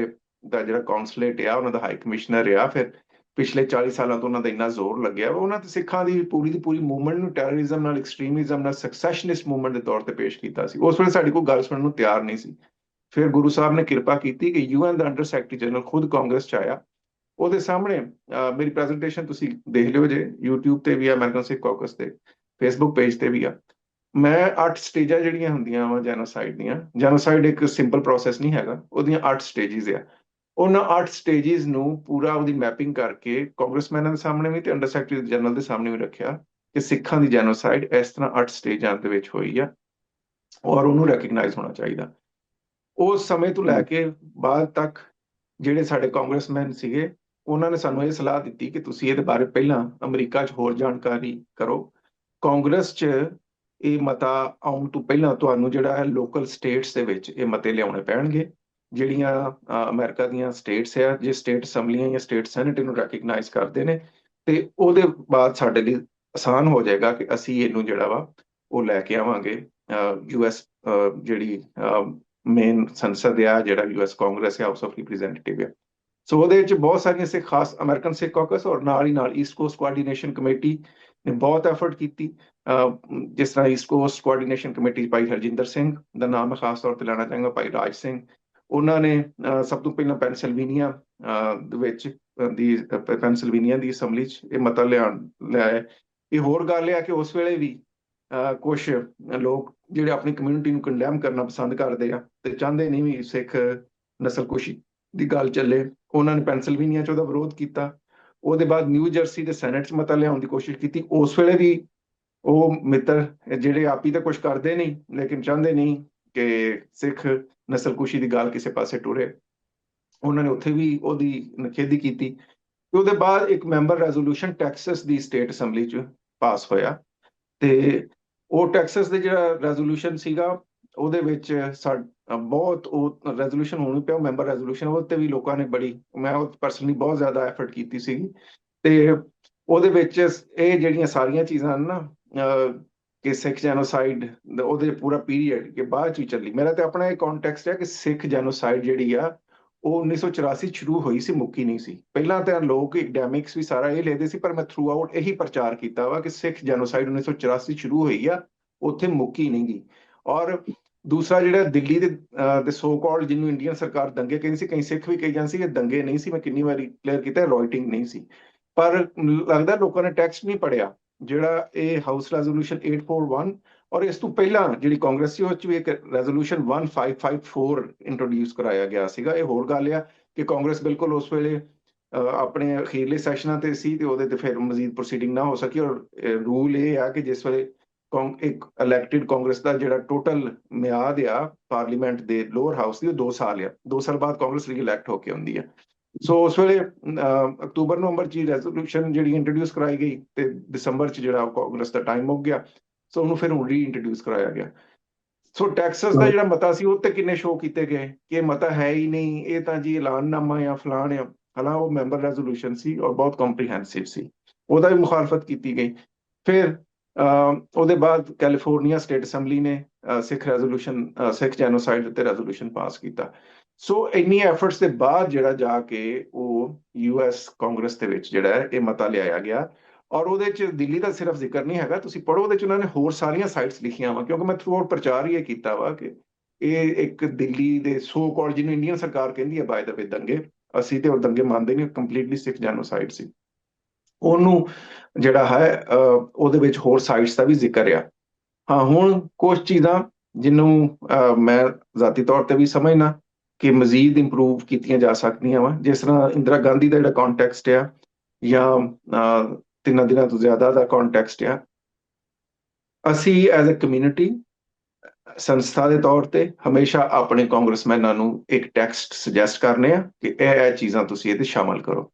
ਦਾ ਜਿਹੜਾ ਕੌਂਸਲੇਟ ਆ, ਉਹਨਾਂ ਦਾ ਹਾਈ ਕਮਿਸ਼ਨਰ ਆ, ਫਿਰ ਪਿਛਲੇ 40 ਸਾਲਾਂ ਤੋਂ ਉਹਨਾਂ ਦਾ ਇੰਨਾ ਜ਼ੋਰ ਲੱਗਿਆ, ਉਹਨਾਂ ਤੇ ਸਿੱਖਾਂ ਦੀ ਪੂਰੀ ਮੂਵਮੈਂਟ ਨੂੰ ਟੈਰਰਿਜ਼ਮ ਨਾਲ, ਐਕਸਟ੍ਰੀਮਿਜ਼ਮ ਨਾਲ, ਸੈਕਸੈਸ਼ਨਿਸਟ ਮੂਵਮੈਂਟ ਦੇ ਤੌਰ ਤੇ ਪੇਸ਼ ਕੀਤਾ ਸੀ। ਉਸ ਵੇਲੇ ਸਾਡੀ ਕੋਈ ਗੱਲ ਸੁਣਨ ਨੂੰ ਤਿਆਰ ਨਹੀਂ ਸੀ। ਫਿਰ ਗੁਰੂ ਸਾਹਿਬ ਨੇ ਕਿਰਪਾ ਕੀਤੀ ਕਿ UN ਦਾ ਅੰਡਰ ਸੈਕਟਰੀ ਜਨਰਲ ਖੁਦ ਕਾਂਗਰਸ 'ਚ ਆਇਆ। ਉਹਦੇ ਸਾਹਮਣੇ ਮੇਰੀ ਪ੍ਰੈਜੈਂਟੇਸ਼ਨ ਤੁਸੀਂ ਦੇਖ ਲਿਓ ਜੇ, YouTube ਤੇ ਵੀ ਆ, ਅਮਰੀਕਨ ਸਿੱਖ ਕਾਕਸ ਤੇ ਫੇਸਬੁੱਕ ਪੇਜ ਤੇ ਵੀ ਆ। ਮੈਂ 8 ਸਟੇਜਾਂ ਜਿਹੜੀਆਂ ਹੁੰਦੀਆਂ ਵਾ ਜੈਨੋਸਾਈਡ ਦੀਆਂ, ਜੈਨੋਸਾਈਡ ਇੱਕ ਸਿੰਪਲ ਪ੍ਰੋਸੈਸ ਨਹੀਂ ਹੈਗਾ, ਉਹਦੀਆਂ 8 ਸਟੇਜਿਸ ਆ। ਉਹਨਾਂ 8 ਸਟੇਜਿਸ ਨੂੰ ਪੂਰਾ ਉਹਦੀ ਮੈਪਿੰਗ ਕਰਕੇ ਕਾਂਗਰਸਮੈਨਾਂ ਦੇ ਸਾਹਮਣੇ ਵੀ ਤੇ ਅੰਡਰ ਸੈਕਟਰੀ ਜਨਰਲ ਦੇ ਸਾਹਮਣੇ ਵੀ ਰੱਖਿਆ ਕਿ ਸਿੱਖਾਂ ਦੀ ਜੈਨੋਸਾਈਡ ਇਸ ਤਰ੍ਹਾਂ 8 ਸਟੇਜਾਂ ਦੇ ਵਿੱਚ ਹੋਈ ਆ ਔਰ ਉਹਨੂੰ ਰੈਕਗਨਾਈਜ਼ ਹੋਣਾ ਚਾਹੀਦਾ। ਉਸ ਸਮੇਂ ਤੋਂ ਲੈ ਕੇ ਬਾਅਦ ਤੱਕ ਜਿਹੜੇ ਸਾਡੇ ਕਾਂਗਰਸਮੈਨ ਸੀਗੇ, ਉਹਨਾਂ ਨੇ ਸਾਨੂੰ ਇਹ ਸਲਾਹ ਦਿੱਤੀ ਕਿ ਤੁਸੀਂ ਇਹਦੇ ਬਾਰੇ ਪਹਿਲਾਂ ਅਮਰੀਕਾ 'ਚ ਹੋਰ ਜਾਣਕਾਰੀ ਕਰੋ। ਕਾਂਗਰਸ 'ਚ ਇਹ ਮਤਾ ਆਉਣ ਤੋਂ ਪਹਿਲਾਂ ਤੁਹਾਨੂੰ ਜਿਹੜਾ ਹੈ ਲੋਕਲ ਸਟੇਟਸ ਦੇ ਵਿੱਚ ਇਹ ਮਤੇ ਲਿਆਉਣੇ ਪੈਣਗੇ, ਜਿਹੜੀਆਂ ਅਮਰੀਕਾ ਦੀਆਂ ਸਟੇਟਸ ਆ, ਜੇ ਸਟੇਟ ਅਸੈਂਬਲੀਆਂ ਜਾਂ ਸਟੇਟ ਸੈਨੇਟ ਇਹਨੂੰ ਰੈਕਗਨਾਈਜ਼ ਕਰਦੇ ਨੇ, ਤੇ ਉਹਦੇ ਬਾਅਦ ਸਾਡੇ ਲਈ ਆਸਾਨ ਹੋ ਜਾਏਗਾ ਕਿ ਅਸੀਂ ਇਹਨੂੰ ਜਿਹੜਾ ਵਾ ਉਹ ਲੈ ਕੇ ਆਵਾਂਗੇ US ਜਿਹੜੀ ਮੇਨ ਸੰਸਦ ਆ, ਜਿਹੜਾ US ਕਾਂਗਰਸ ਹੈ, ਹਾਊਸ ਆਫ ਰਿਪਰੈਜ਼ੈਂਟੇਟਿਵ ਆ। ਸੋ ਉਹਦੇ ਵਿੱਚ ਬਹੁਤ ਸਾਰੀਆਂ ਸਿੱਖ, ਖਾਸ ਅਮਰੀਕਨ ਸਿੱਖ ਕਾਕਸ ਔਰ ਨਾਲ ਹੀ ਨਾਲ ਈਸਟ ਕੋਸਟ ਕੋਆਰਡੀਨੇਸ਼ਨ ਕਮੇਟੀ ਨੇ ਬਹੁਤ ਐਫਰਟ ਕੀਤੀ। ਜਿਸ ਤਰ੍ਹਾਂ ਈਸਟ ਕੋਸਟ ਕੋਆਰਡੀਨੇਸ਼ਨ ਕਮੇਟੀ ਭਾਈ ਹਰਜਿੰਦਰ ਸਿੰਘ ਦਾ ਨਾਮ ਮੈਂ ਖਾਸ ਤੌਰ ਤੇ ਲੈਣਾ ਚਾਹਾਂਗਾ, ਭਾਈ ਰਾਜ ਸਿੰਘ, ਉਹਨਾਂ ਨੇ ਸਭ ਤੋਂ ਪਹਿਲਾਂ ਪੈਨਸਿਲਵੇਨੀਆ ਦੇ ਵਿੱਚ ਪੈਨਸਿਲਵੇਨੀਆ ਦੀ ਅਸੈਂਬਲੀ 'ਚ ਇਹ ਮਤਾ ਲਿਆਇਆ। ਇਹ ਹੋਰ ਗੱਲ ਆ ਕਿ ਉਸ ਵੇਲੇ ਵੀ ਕੁਝ ਲੋਕ ਜਿਹੜੇ ਆਪਣੀ ਕਮਿਊਨਿਟੀ ਨੂੰ ਕੰਡੈਮ ਕਰਨਾ ਪਸੰਦ ਕਰਦੇ ਆ ਤੇ ਚਾਹੁੰਦੇ ਨਹੀਂ ਵੀ ਸਿੱਖ ਨਸਲਕੁਸ਼ੀ ਦੀ ਗੱਲ ਚੱਲੇ, ਉਹਨਾਂ ਨੇ ਪੈਨਸਿਲਵੇਨੀਆ 'ਚ ਉਹਦਾ ਵਿਰੋਧ ਕੀਤਾ। ਉਹਦੇ ਬਾਅਦ ਨਿਊ ਜਰਸੀ ਦੇ ਸੈਨੇਟ 'ਚ ਮਤਾ ਲਿਆਉਣ ਦੀ ਕੋਸ਼ਿਸ਼ ਕੀਤੀ। ਉਸ ਵੇਲੇ ਵੀ ਉਹ ਮਿੱਤਰ ਜਿਹੜੇ ਆਪੀ ਤਾਂ ਕੁਝ ਕਰਦੇ ਨਹੀਂ, ਲੇਕਿਨ ਚਾਹੁੰਦੇ ਨਹੀਂ ਕਿ ਸਿੱਖ ਨਸਲਕੁਸ਼ੀ ਦੀ ਗੱਲ ਕਿਸੇ ਪਾਸੇ ਟੁਰੇ, ਉਹਨਾਂ ਨੇ ਉੱਥੇ ਵੀ ਉਹਦੀ ਨਿਖੇਧੀ ਕੀਤੀ। ਤੇ ਉਹਦੇ ਬਾਅਦ ਇੱਕ ਮੈਂਬਰ ਰੈਜ਼ੋਲੂਸ਼ਨ ਟੈਕਸਸ ਦੀ ਸਟੇਟ ਅਸੈਂਬਲੀ 'ਚ ਪਾਸ ਹੋਇਆ, ਤੇ ਉਹ ਟੈਕਸਸ ਦੇ ਜਿਹੜਾ ਰੈਜ਼ੋਲੂਸ਼ਨ ਸੀਗਾ, ਉਹਦੇ ਵਿੱਚ ਬਹੁਤ ਉਹ ਰੈਜ਼ੋਲੂਸ਼ਨ ਹੋਣੀ ਪਿਆ, ਮੈਂਬਰ ਰੈਜ਼ੋਲੂਸ਼ਨ, ਉਹ ਤੇ ਵੀ ਲੋਕਾਂ ਨੇ ਬੜੀ, ਮੈਂ ਉਹ ਪਰਸਨਲੀ ਬਹੁਤ ਜ਼ਿਆਦਾ ਐਫਰਟ ਕੀਤੀ ਸੀਗੀ। ਤੇ ਉਹਦੇ ਵਿੱਚ ਇਹ ਜਿਹੜੀਆਂ ਸਾਰੀਆਂ ਚੀਜ਼ਾਂ ਨਾ, ਕਿ ਸਿੱਖ ਜੈਨੋਸਾਈਡ ਉਹਦੇ ਪੂਰਾ ਪੀਰੀਅਡ ਕਿ ਬਾਅਦ 'ਚ ਹੀ ਚੱਲੀ। ਮੇਰਾ ਤੇ ਆਪਣਾ ਇਹ ਕੌਨਟੈਕਸਟ ਹੈ ਕਿ ਸਿੱਖ ਜੈਨੋਸਾਈਡ ਜਿਹੜੀ ਆ ਉਹ 1984 ਸ਼ੁਰੂ ਹੋਈ ਸੀ, ਮੁੱਕੀ ਨਹੀਂ ਸੀ। ਪਹਿਲਾਂ ਤਾਂ ਲੋਕ ਐਕਡੈਮਿਕਸ ਵੀ ਸਾਰਾ ਇਹ ਲੈਦੇ ਸੀ, ਪਰ ਮੈਂ ਥਰੂ ਆਊਟ ਇਹੀ ਪ੍ਰਚਾਰ ਕੀਤਾ ਵਾ ਕਿ ਸਿੱਖ ਜੈਨੋਸਾਈਡ 1984 ਸ਼ੁਰੂ ਹੋਈ ਆ, ਉੱਥੇ ਮੁੱਕੀ ਨਹੀਂ ਗਈ। ਔਰ ਦੂਸਰਾ ਜਿਹੜਾ ਦਿੱਲੀ ਦੇ ਸੋ ਕਾਲਡ, ਜਿਹਨੂੰ ਇੰਡੀਅਨ ਸਰਕਾਰ ਦੰਗੇ ਕਹਿੰਦੀ ਸੀ, ਕਈ ਸਿੱਖ ਵੀ ਕਹੀ ਜਾਂਦੇ ਸੀ ਕਿ ਦੰਗੇ ਨਹੀਂ ਸੀ, ਮੈਂ ਕਿੰਨੀ ਵਾਰੀ ਕਲੀਅਰ ਕੀਤਾ, ਰॉयਟਿੰਗ ਨਹੀਂ ਸੀ। ਪਰ ਲੱਗਦਾ ਲੋਕਾਂ ਨੇ ਟੈਕਸਟ ਨਹੀਂ ਪੜਿਆ ਜਿਹੜਾ ਇਹ ਹਾਊਸ ਰੈਜ਼ੋਲੂਸ਼ਨ 841 ਔਰ ਇਸ ਤੋਂ ਪਹਿਲਾਂ ਜਿਹੜੀ ਕਾਂਗਰਸ ਸੀ, ਉਸ 'ਚ ਵੀ ਇੱਕ ਰੈਜ਼ੋਲੂਸ਼ਨ 1554 ਇੰਟਰੋਡਿਊਸ ਕਰਾਇਆ ਗਿਆ ਸੀਗਾ। ਇਹ ਹੋਰ ਗੱਲ ਆ ਕਿ ਕਾਂਗਰਸ ਬਿਲਕੁਲ ਉਸ ਵੇਲੇ ਆਪਣੇ ਅਖੀਰਲੇ ਸੈਸ਼ਨਾਂ ਤੇ ਸੀ, ਤੇ ਉਹਦੇ ਤੇ ਫਿਰ ਮਜ਼ੀਦ ਪ੍ਰੋਸੀਡਿੰਗ ਨਾ ਹੋ ਸਕੀ। ਔਰ ਰੂਲ ਇਹ ਆ ਕਿ ਜਿਸ ਵੇਲੇ ਇੱਕ ਇਲੈਕਟਿਡ ਕਾਂਗਰਸ ਦਾ ਜਿਹੜਾ ਟੋਟਲ ਮਿਆਦ ਆ ਪਾਰਲੀਮੈਂਟ ਦੇ ਲੋਅਰ ਹਾਊਸ ਦੀ, ਉਹ 2 ਸਾਲ ਆ, 2 ਸਾਲ ਬਾਅਦ ਕਾਂਗਰਸ ਰੀ-ਇਲੈਕਟ ਹੋ ਕੇ ਆਉਂਦੀ ਆ। ਸੋ ਉਸ ਵੇਲੇ ਅਕਤੂਬਰ ਨਵੰਬਰ 'ਚ ਰੈਜ਼ੋਲੂਸ਼ਨ ਜਿਹੜੀ ਇੰਟਰੋਡਿਊਸ ਕਰਾਈ ਗਈ, ਤੇ ਦਸੰਬਰ 'ਚ ਜਿਹੜਾ ਕਾਂਗਰਸ ਦਾ ਟਾਈਮ ਮੁੱਕ ਗਿਆ, ਸੋ ਉਹਨੂੰ ਫਿਰ ਹੁਣ ਰੀ-ਇੰਟਰੋਡਿਊਸ ਕਰਾਇਆ ਗਿਆ। ਸੋ ਟੈਕਸਸ ਦਾ ਜਿਹੜਾ ਮਤਾ ਸੀ, ਉਹ ਤੇ ਕਿੰਨੇ ਸ਼ੋਅ ਕੀਤੇ ਗਏ ਕਿ ਇਹ ਮਤਾ ਹੈ ਹੀ ਨਹੀਂ, ਇਹ ਤਾਂ ਜੀ ਐਲਾਨਨਾਮਾ ਜਾਂ ਫਲਾਣ ਆ। ਹਾਲਾਂ ਉਹ ਮੈਂਬਰ ਰੈਜ਼ੋਲੂਸ਼ਨ ਸੀ ਔਰ ਬਹੁਤ ਕੰਪਰੀਹੈਂਸਿਵ ਸੀ, ਉਹਦਾ ਵੀ ਮੁਖਾਲਫਤ ਕੀਤੀ ਗਈ। ਫਿਰ ਉਹਦੇ ਬਾਅਦ ਕੈਲੀਫੋਰਨੀਆ ਸਟੇਟ ਅਸੈਂਬਲੀ ਨੇ ਸਿੱਖ ਰੈਜ਼ੋਲੂਸ਼ਨ, ਸਿੱਖ ਜੈਨੋਸਾਈਡ ਉੱਤੇ ਰੈਜ਼ੋਲੂਸ਼ਨ ਪਾਸ ਕੀਤਾ। ਸੋ ਇੰਨੀ ਐਫਰਟਸ ਦੇ ਬਾਅਦ ਜਿਹੜਾ ਜਾ ਕੇ ਉਹ US ਕਾਂਗਰਸ ਦੇ ਵਿੱਚ ਜਿਹੜਾ ਹੈ ਇਹ ਮਤਾ ਲਿਆਇਆ ਗਿਆ। ਔਰ ਉਹਦੇ 'ਚ ਦਿੱਲੀ ਦਾ ਸਿਰਫ ਜ਼ਿਕਰ ਨਹੀਂ ਹੈਗਾ, ਤੁਸੀਂ ਪੜ੍ਹੋ, ਉਹਦੇ 'ਚ ਉਹਨਾਂ ਨੇ ਹੋਰ ਸਾਰੀਆਂ ਸਾਈਟਸ ਲਿਖੀਆਂ ਵਾ, ਕਿਉਂਕਿ ਮੈਂ ਥਰੂ ਆਊਟ ਪ੍ਰਚਾਰ ਹੀ ਇਹ ਕੀਤਾ ਵਾ ਕਿ ਇਹ ਇੱਕ ਦਿੱਲੀ ਦੇ ਸੋ ਕਾਲਡ, ਜਿਹਨੂੰ ਇੰਡੀਅਨ ਸਰਕਾਰ ਕਹਿੰਦੀ ਹੈ ਬਾਏ ਦਾ ਵੇ ਦੰਗੇ, ਅਸੀਂ ਤੇ ਉਹ ਦੰਗੇ ਮੰਨਦੇ ਨਹੀਂ, ਕੰਪਲੀਟਲੀ ਸਿੱਖ ਜੈਨੋਸਾਈਡ ਸੀ। ਉਹਨੂੰ ਜਿਹੜਾ ਹੈ ਉਹਦੇ ਵਿੱਚ ਹੋਰ ਸਾਈਟਸ ਦਾ ਵੀ ਜ਼ਿਕਰ ਆ। ਹਾਂ, ਹੁਣ ਕੁਝ ਚੀਜ਼ਾਂ ਜਿਹਨੂੰ ਮੈਂ ਜ਼ਾਤੀ ਤੌਰ ਤੇ ਵੀ ਸਮਝਣਾ ਕਿ ਮਜ਼ੀਦ ਇੰਪਰੂਵ ਕੀਤੀਆਂ ਜਾ ਸਕਦੀਆਂ ਵਾ, ਜਿਸ ਤਰ੍ਹਾਂ ਇੰਦਰਾ ਗਾਂਧੀ ਦਾ ਜਿਹੜਾ ਕੰਟੈਕਸਟ ਆ ਜਾਂ 3 ਦਿਨਾਂ ਤੋਂ ਜ਼ਿਆਦਾ ਦਾ ਕੰਟੈਕਸਟ ਆ, ਅਸੀਂ ਐਜ਼ ਅ ਕਮਿਊਨਿਟੀ ਸੰਸਥਾ ਦੇ ਤੌਰ ਤੇ ਹਮੇਸ਼ਾ ਆਪਣੇ ਕਾਂਗਰਸਮੈਨਾਂ ਨੂੰ ਇੱਕ ਟੈਕਸਟ ਸੁਜੈਸਟ ਕਰਨੇ ਆ ਕਿ ਇਹ ਚੀਜ਼ਾਂ ਤੁਸੀਂ ਇਹਦੇ ਸ਼ਾਮਲ ਕਰੋ।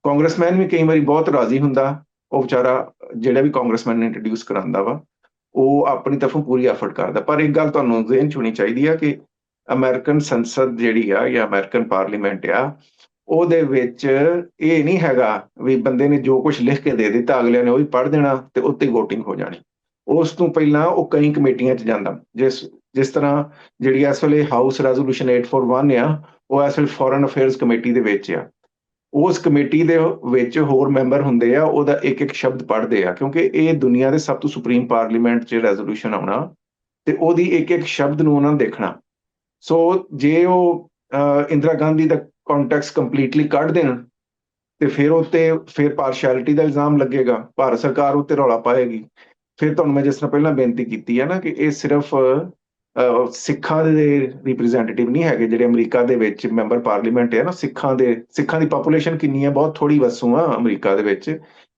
ਕਾਂਗਰਸਮੈਨ ਵੀ ਕਈ ਵਾਰੀ ਬਹੁਤ ਰਾਜ਼ੀ ਹੁੰਦਾ, ਉਹ ਵਿਚਾਰਾ ਜਿਹੜਾ ਵੀ ਕਾਂਗਰਸਮੈਨ ਨੇ ਇੰਟਰੋਡਿਊਸ ਕਰਾਉਂਦਾ ਵਾ ਉਹ ਆਪਣੀ ਤਰਫੋਂ ਪੂਰੀ ਐਫਰਟ ਕਰਦਾ। ਪਰ ਇੱਕ ਗੱਲ ਤੁਹਾਨੂੰ ਜ਼ਿਹਨ 'ਚ ਹੋਣੀ ਚਾਹੀਦੀ ਆ ਕਿ ਅਮਰੀਕਨ ਸੰਸਦ ਜਿਹੜੀ ਆ ਜਾਂ ਅਮਰੀਕਨ ਪਾਰਲੀਮੈਂਟ ਆ, ਉਹਦੇ ਵਿੱਚ ਇਹ ਨਹੀਂ ਹੈਗਾ ਵੀ ਬੰਦੇ ਨੇ ਜੋ ਕੁਝ ਲਿਖ ਕੇ ਦੇ ਦਿੱਤਾ ਅਗਲਿਆਂ ਨੇ ਉਹ ਹੀ ਪੜ੍ਹ ਦੇਣਾ ਤੇ ਉੱਤੇ ਵੋਟਿੰਗ ਹੋ ਜਾਣੀ। ਉਸ ਤੋਂ ਪਹਿਲਾਂ ਉਹ ਕਈ ਕਮੇਟੀਆਂ 'ਚ ਜਾਂਦਾ, ਜਿਸ ਤਰ੍ਹਾਂ ਜਿਹੜੀ ਇਸ ਵੇਲੇ ਹਾਊਸ ਰੈਜ਼ੋਲੂਸ਼ਨ 841 ਆ, ਉਹ ਇਸ ਵੇਲੇ ਫੋਰਨ ਅਫੇਅਰਸ ਕਮੇਟੀ ਦੇ ਵਿੱਚ ਆ। ਉਸ ਕਮੇਟੀ ਦੇ ਵਿੱਚ ਹੋਰ ਮੈਂਬਰ ਹੁੰਦੇ ਆ, ਉਹਦਾ ਇੱਕ ਇੱਕ ਸ਼ਬਦ ਪੜ੍ਹਦੇ ਆ, ਕਿਉਂਕਿ ਇਹ ਦੁਨੀਆ ਦੇ ਸਭ ਤੋਂ ਸੁਪਰੀਮ ਪਾਰਲੀਮੈਂਟ 'ਚ ਰੈਜ਼ੋਲੂਸ਼ਨ ਆਉਣਾ ਤੇ ਉਹਦੀ ਇੱਕ ਇੱਕ ਸ਼ਬਦ ਨੂੰ ਉਹਨਾਂ ਨੇ ਦੇਖਣਾ। ਸੋ ਜੇ ਉਹ ਇੰਦਰਾ ਗਾਂਧੀ ਦਾ ਕੰਟੈਕਸਟ ਕੰਪਲੀਟਲੀ ਕੱਢ ਦੇਣ ਤੇ ਫਿਰ ਪਾਰਸ਼ੈਲਿਟੀ ਦਾ ਇਲਜ਼ਾਮ ਲੱਗੇਗਾ, ਭਾਰਤ ਸਰਕਾਰ ਉੱਤੇ ਰੌਲਾ ਪਾਏਗੀ। ਫਿਰ ਤੁਹਾਨੂੰ ਮੈਂ ਜਿਸ ਤਰ੍ਹਾਂ ਪਹਿਲਾਂ ਬੇਨਤੀ ਕੀਤੀ ਹੈ ਨਾ ਕਿ ਇਹ ਸਿਰਫ ਸਿੱਖਾਂ ਦੇ ਰਿਪਰੈਜ਼ੈਂਟੇਟਿਵ ਨਹੀਂ ਹੈਗੇ ਜਿਹੜੇ ਅਮਰੀਕਾ ਦੇ ਵਿੱਚ ਮੈਂਬਰ ਪਾਰਲੀਮੈਂਟ ਹੈ ਨਾ। ਸਿੱਖਾਂ ਦੀ ਪਾਪੂਲੇਸ਼ਨ ਕਿੰਨੀ ਹੈ? ਬਹੁਤ ਥੋੜੀ ਵਸੋਂ ਆ ਅਮਰੀਕਾ ਦੇ ਵਿੱਚ।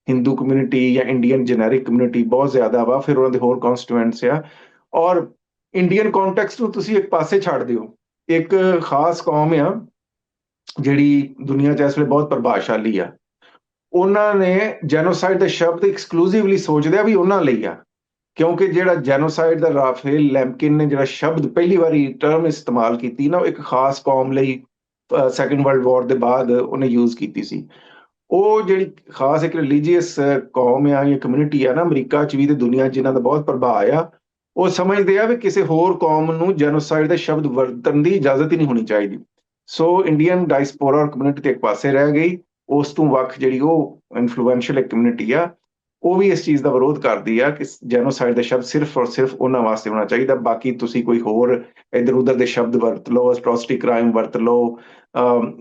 ਹਿੰਦੂ ਕਮਿਊਨਿਟੀ ਜਾਂ ਇੰਡੀਅਨ ਜੈਨਰਿਕ ਕਮਿਊਨਿਟੀ ਬਹੁਤ ਜ਼ਿਆਦਾ ਵਾ, ਫਿਰ ਉਹਨਾਂ ਦੇ ਹੋਰ ਕਨਸਟੀਟੂਐਂਟਸ ਆ। ਔਰ ਇੰਡੀਅਨ ਕੰਟੈਕਸਟ ਨੂੰ ਤੁਸੀਂ ਇੱਕ ਪਾਸੇ ਛੱਡ ਦਿਓ, ਇੱਕ ਖਾਸ ਕੌਮ ਆ ਜਿਹੜੀ ਦੁਨੀਆ 'ਚ ਇਸ ਵੇਲੇ ਬਹੁਤ ਪ੍ਰਭਾਵਸ਼ਾਲੀ ਆ, ਉਹਨਾਂ ਨੇ ਜੈਨੋਸਾਈਡ ਦਾ ਸ਼ਬਦ ਐਕਸਕਲੂਸਿਵਲੀ ਸੋਚਦੇ ਆ ਵੀ ਉਹਨਾਂ ਲਈ ਆ, ਕਿਉਂਕਿ ਜਿਹੜਾ ਜੈਨੋਸਾਈਡ ਦਾ ਰਾਫੇਲ ਲੈਂਪਕਿਨ ਨੇ ਜਿਹੜਾ ਸ਼ਬਦ ਪਹਿਲੀ ਵਾਰੀ ਟਰਮ ਇਸਤੇਮਾਲ ਕੀਤੀ ਨਾ, ਉਹ ਇੱਕ ਖਾਸ ਕੌਮ ਲਈ ਸੈਕੰਡ ਵਰਲਡ ਵਾਰ ਦੇ ਬਾਅਦ ਉਹਨੇ ਯੂਜ਼ ਕੀਤੀ ਸੀ। ਉਹ ਜਿਹੜੀ ਖਾਸ ਇੱਕ ਰਿਲੀਜੀਅਸ ਕੌਮ ਆ ਜਾਂ ਕਮਿਊਨਿਟੀ ਆ ਨਾ ਅਮਰੀਕਾ 'ਚ ਵੀ ਤੇ ਦੁਨੀਆ 'ਚ, ਜਿਨ੍ਹਾਂ ਦਾ ਬਹੁਤ ਪ੍ਰਭਾਵ ਆ, ਉਹ ਸਮਝਦੇ ਆ ਵੀ ਕਿਸੇ ਹੋਰ ਕੌਮ ਨੂੰ ਜੈਨੋਸਾਈਡ ਦਾ ਸ਼ਬਦ ਵਰਤਣ ਦੀ ਇਜਾਜ਼ਤ ਹੀ ਨਹੀਂ ਹੋਣੀ ਚਾਹੀਦੀ। ਸੋ ਇੰਡੀਅਨ ਡਾਇਸਪੋਰਾ ਕਮਿਊਨਿਟੀ ਤੇ ਇੱਕ ਪਾਸੇ ਰਹਿ ਗਈ, ਉਸ ਤੋਂ ਵੱਖ ਜਿਹੜੀ ਉਹ ਇਨਫਲੂਐਂਸ਼ੀਅਲ ਇੱਕ ਕਮਿਊਨਿਟੀ ਆ, ਉਹ ਵੀ ਇਸ ਚੀਜ਼ ਦਾ ਵਿਰੋਧ ਕਰਦੀ ਆ ਕਿ ਜੈਨੋਸਾਈਡ ਦਾ ਸ਼ਬਦ ਸਿਰਫ ਔਰ ਸਿਰਫ ਉਹਨਾਂ ਵਾਸਤੇ ਹੋਣਾ ਚਾਹੀਦਾ। ਬਾਕੀ ਤੁਸੀਂ ਕੋਈ ਹੋਰ ਇੱਧਰ ਉੱਧਰ ਦੇ ਸ਼ਬਦ ਵਰਤ ਲਓ, ਐਟਰੋਸਿਟੀ ਕ੍ਰਾਈਮ ਵਰਤ ਲਓ।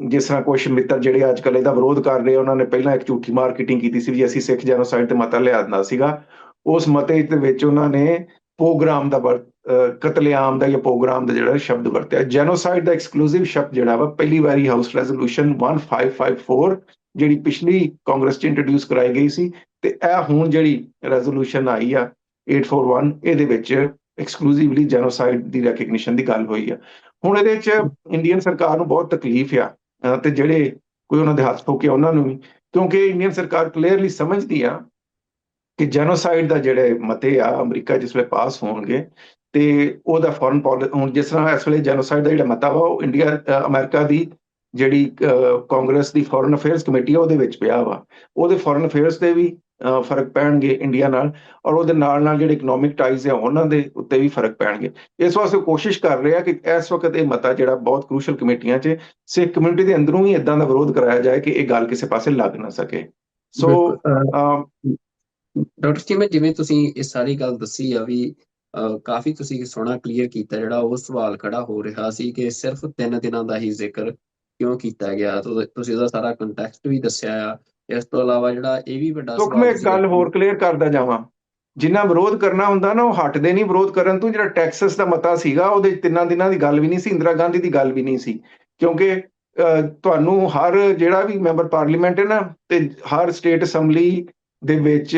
ਜਿਸ ਤਰ੍ਹਾਂ ਕੁਝ ਮਿੱਤਰ ਜਿਹੜੇ ਅੱਜ ਕੱਲ੍ਹ ਇਹਦਾ ਵਿਰੋਧ ਕਰ ਰਹੇ, ਉਹਨਾਂ ਨੇ ਪਹਿਲਾਂ ਇੱਕ ਝੂਠੀ ਮਾਰਕੀਟਿੰਗ ਕੀਤੀ ਸੀ ਵੀ ਅਸੀਂ ਸਿੱਖ ਜੈਨੋਸਾਈਡ ਤੇ ਮਤਾ ਲਿਆਂਦਾ ਸੀਗਾ। ਉਸ ਮਤੇ ਦੇ ਵਿੱਚ ਉਹਨਾਂ ਨੇ ਪ੍ਰੋਗਰਾਮ ਦਾ ਕਤਲੇਆਮ ਦਾ ਜਾਂ ਪ੍ਰੋਗਰਾਮ ਦਾ ਜਿਹੜਾ ਸ਼ਬਦ ਵਰਤਿਆ। ਜੈਨੋਸਾਈਡ ਦਾ ਐਕਸਕਲੂਸਿਵ ਸ਼ਬਦ ਜਿਹੜਾ ਵਾ ਪਹਿਲੀ ਵਾਰੀ ਹਾਊਸ ਰੈਜ਼ੋਲੂਸ਼ਨ 1554 ਜਿਹੜੀ ਪਿਛਲੀ ਕਾਂਗਰਸ 'ਚ ਇੰਟਰੋਡਿਊਸ ਕਰਾਈ ਗਈ ਸੀ, ਤੇ ਇਹ ਹੁਣ ਜਿਹੜੀ ਰੈਜ਼ੋਲੂਸ਼ਨ ਆਈ ਆ 841, ਇਹਦੇ ਵਿੱਚ ਐਕਸਕਲੂਸਿਵਲੀ ਜੈਨੋਸਾਈਡ ਦੀ ਰੈਕਗਨੀਸ਼ਨ ਦੀ ਗੱਲ ਹੋਈ ਆ। ਹੁਣ ਇਹਦੇ 'ਚ ਇੰਡੀਅਨ ਸਰਕਾਰ ਨੂੰ ਬਹੁਤ ਤਕਲੀਫ ਆ, ਤੇ ਜਿਹੜੇ ਕੋਈ ਉਹਨਾਂ ਦੇ ਹੱਥ ਠੋਕੇ ਉਹਨਾਂ ਨੂੰ ਵੀ, ਕਿਉਂਕਿ ਇੰਡੀਅਨ ਸਰਕਾਰ ਕਲੀਅਰਲੀ ਸਮਝਦੀ ਆ ਕਿ ਜੈਨੋਸਾਈਡ ਦਾ ਜਿਹੜੇ ਮਤੇ ਆ ਅਮਰੀਕਾ ਜਿਸ ਵੇਲੇ ਪਾਸ ਹੋਣਗੇ ਤੇ ਉਹਦਾ ਫੋਰਨ ਪਾਲਿਸੀ, ਹੁਣ ਜਿਸ ਤਰ੍ਹਾਂ ਇਸ ਵੇਲੇ ਜੈਨੋਸਾਈਡ ਦਾ ਜਿਹੜਾ ਮਤਾ ਵਾ ਉਹ ਅਮਰੀਕਾ ਦੀ ਜਿਹੜੀ ਕਾਂਗਰਸ ਦੀ ਫੋਰਨ ਅਫੇਅਰਸ ਕਮੇਟੀ ਆ ਉਹਦੇ ਵਿੱਚ ਪਿਆ ਵਾ, ਉਹਦੇ ਫੋਰਨ ਅਫੇਅਰਸ ਤੇ ਵੀ ਫਰਕ ਪੈਣਗੇ ਇੰਡੀਆ ਨਾਲ, ਔਰ ਉਹਦੇ ਨਾਲ ਨਾਲ ਜਿਹੜੇ ਇਕਨੋਮਿਕ ਟਾਈਜ਼ ਆ ਉਹਨਾਂ ਦੇ ਉੱਤੇ ਵੀ ਫਰਕ ਪੈਣਗੇ। ਇਸ ਵਾਸਤੇ ਕੋਸ਼ਿਸ਼ ਕਰ ਰਹੇ ਆ ਕਿ ਇਸ ਵਕਤ ਇਹ ਮਤਾ ਜਿਹੜਾ ਬਹੁਤ ਕ੍ਰੂਸ਼ਲ ਕਮੇਟੀਆਂ 'ਚ ਸਿੱਖ ਕਮਿਊਨਿਟੀ ਦੇ ਅੰਦਰੋਂ ਹੀ ਇਦਾਂ ਦਾ ਵਿਰੋਧ ਕਰਾਇਆ ਜਾਏ ਕਿ ਇਹ ਗੱਲ ਕਿਸੇ ਪਾਸੇ ਲੱਗ ਨਾ ਸਕੇ। ਸੋ ਡਾਕਟਰ ਚੀਮਾ, ਜਿਵੇਂ ਤੁਸੀਂ ਇਹ ਸਾਰੀ ਗੱਲ ਦੱਸੀ ਆ ਵੀ ਕਾਫੀ ਤੁਸੀਂ ਸੋਹਣਾ ਕਲੀਅਰ ਕੀਤਾ ਜਿਹੜਾ ਉਹ ਸਵਾਲ ਖੜਾ ਹੋ ਰਿਹਾ ਸੀ ਕਿ ਸਿਰਫ 3 ਦਿਨਾਂ ਦਾ ਹੀ ਜ਼ਿਕਰ ਕਿਉਂ ਕੀਤਾ ਗਿਆ, ਤੁਸੀਂ ਉਹਦਾ ਸਾਰਾ ਕੰਟੈਕਸਟ ਵੀ ਦੱਸਿਆ ਆ। ਇਸ ਤੋਂ ਇਲਾਵਾ ਜਿਹੜਾ ਇਹ ਵੀ ਵੱਡਾ ਮੈਂ ਸਵਾਲ ਇੱਕ ਗੱਲ ਹੋਰ ਕਲੀਅਰ ਕਰਦਾ ਜਾਵਾਂ, ਜਿੰਨਾ ਵਿਰੋਧ ਕਰਨਾ ਹੁੰਦਾ ਨਾ ਉਹ ਹਟਦੇ ਨਹੀਂ ਵਿਰੋਧ ਕਰਨ ਤੋਂ। ਜਿਹੜਾ ਟੈਕਸਸ ਦਾ ਮਤਾ ਸੀਗਾ ਉਹਦੇ 3 ਦਿਨਾਂ ਦੀ ਗੱਲ ਵੀ ਨਹੀਂ ਸੀ, ਇੰਦਰਾ ਗਾਂਧੀ ਦੀ ਗੱਲ ਵੀ ਨਹੀਂ ਸੀ, ਕਿਉਂਕਿ ਤੁਹਾਨੂੰ ਹਰ ਜਿਹੜਾ ਵੀ ਮੈਂਬਰ ਪਾਰਲੀਮੈਂਟ ਹੈ ਨਾ ਤੇ ਹਰ ਸਟੇਟ ਅਸੈਂਬਲੀ ਦੇ ਵਿੱਚ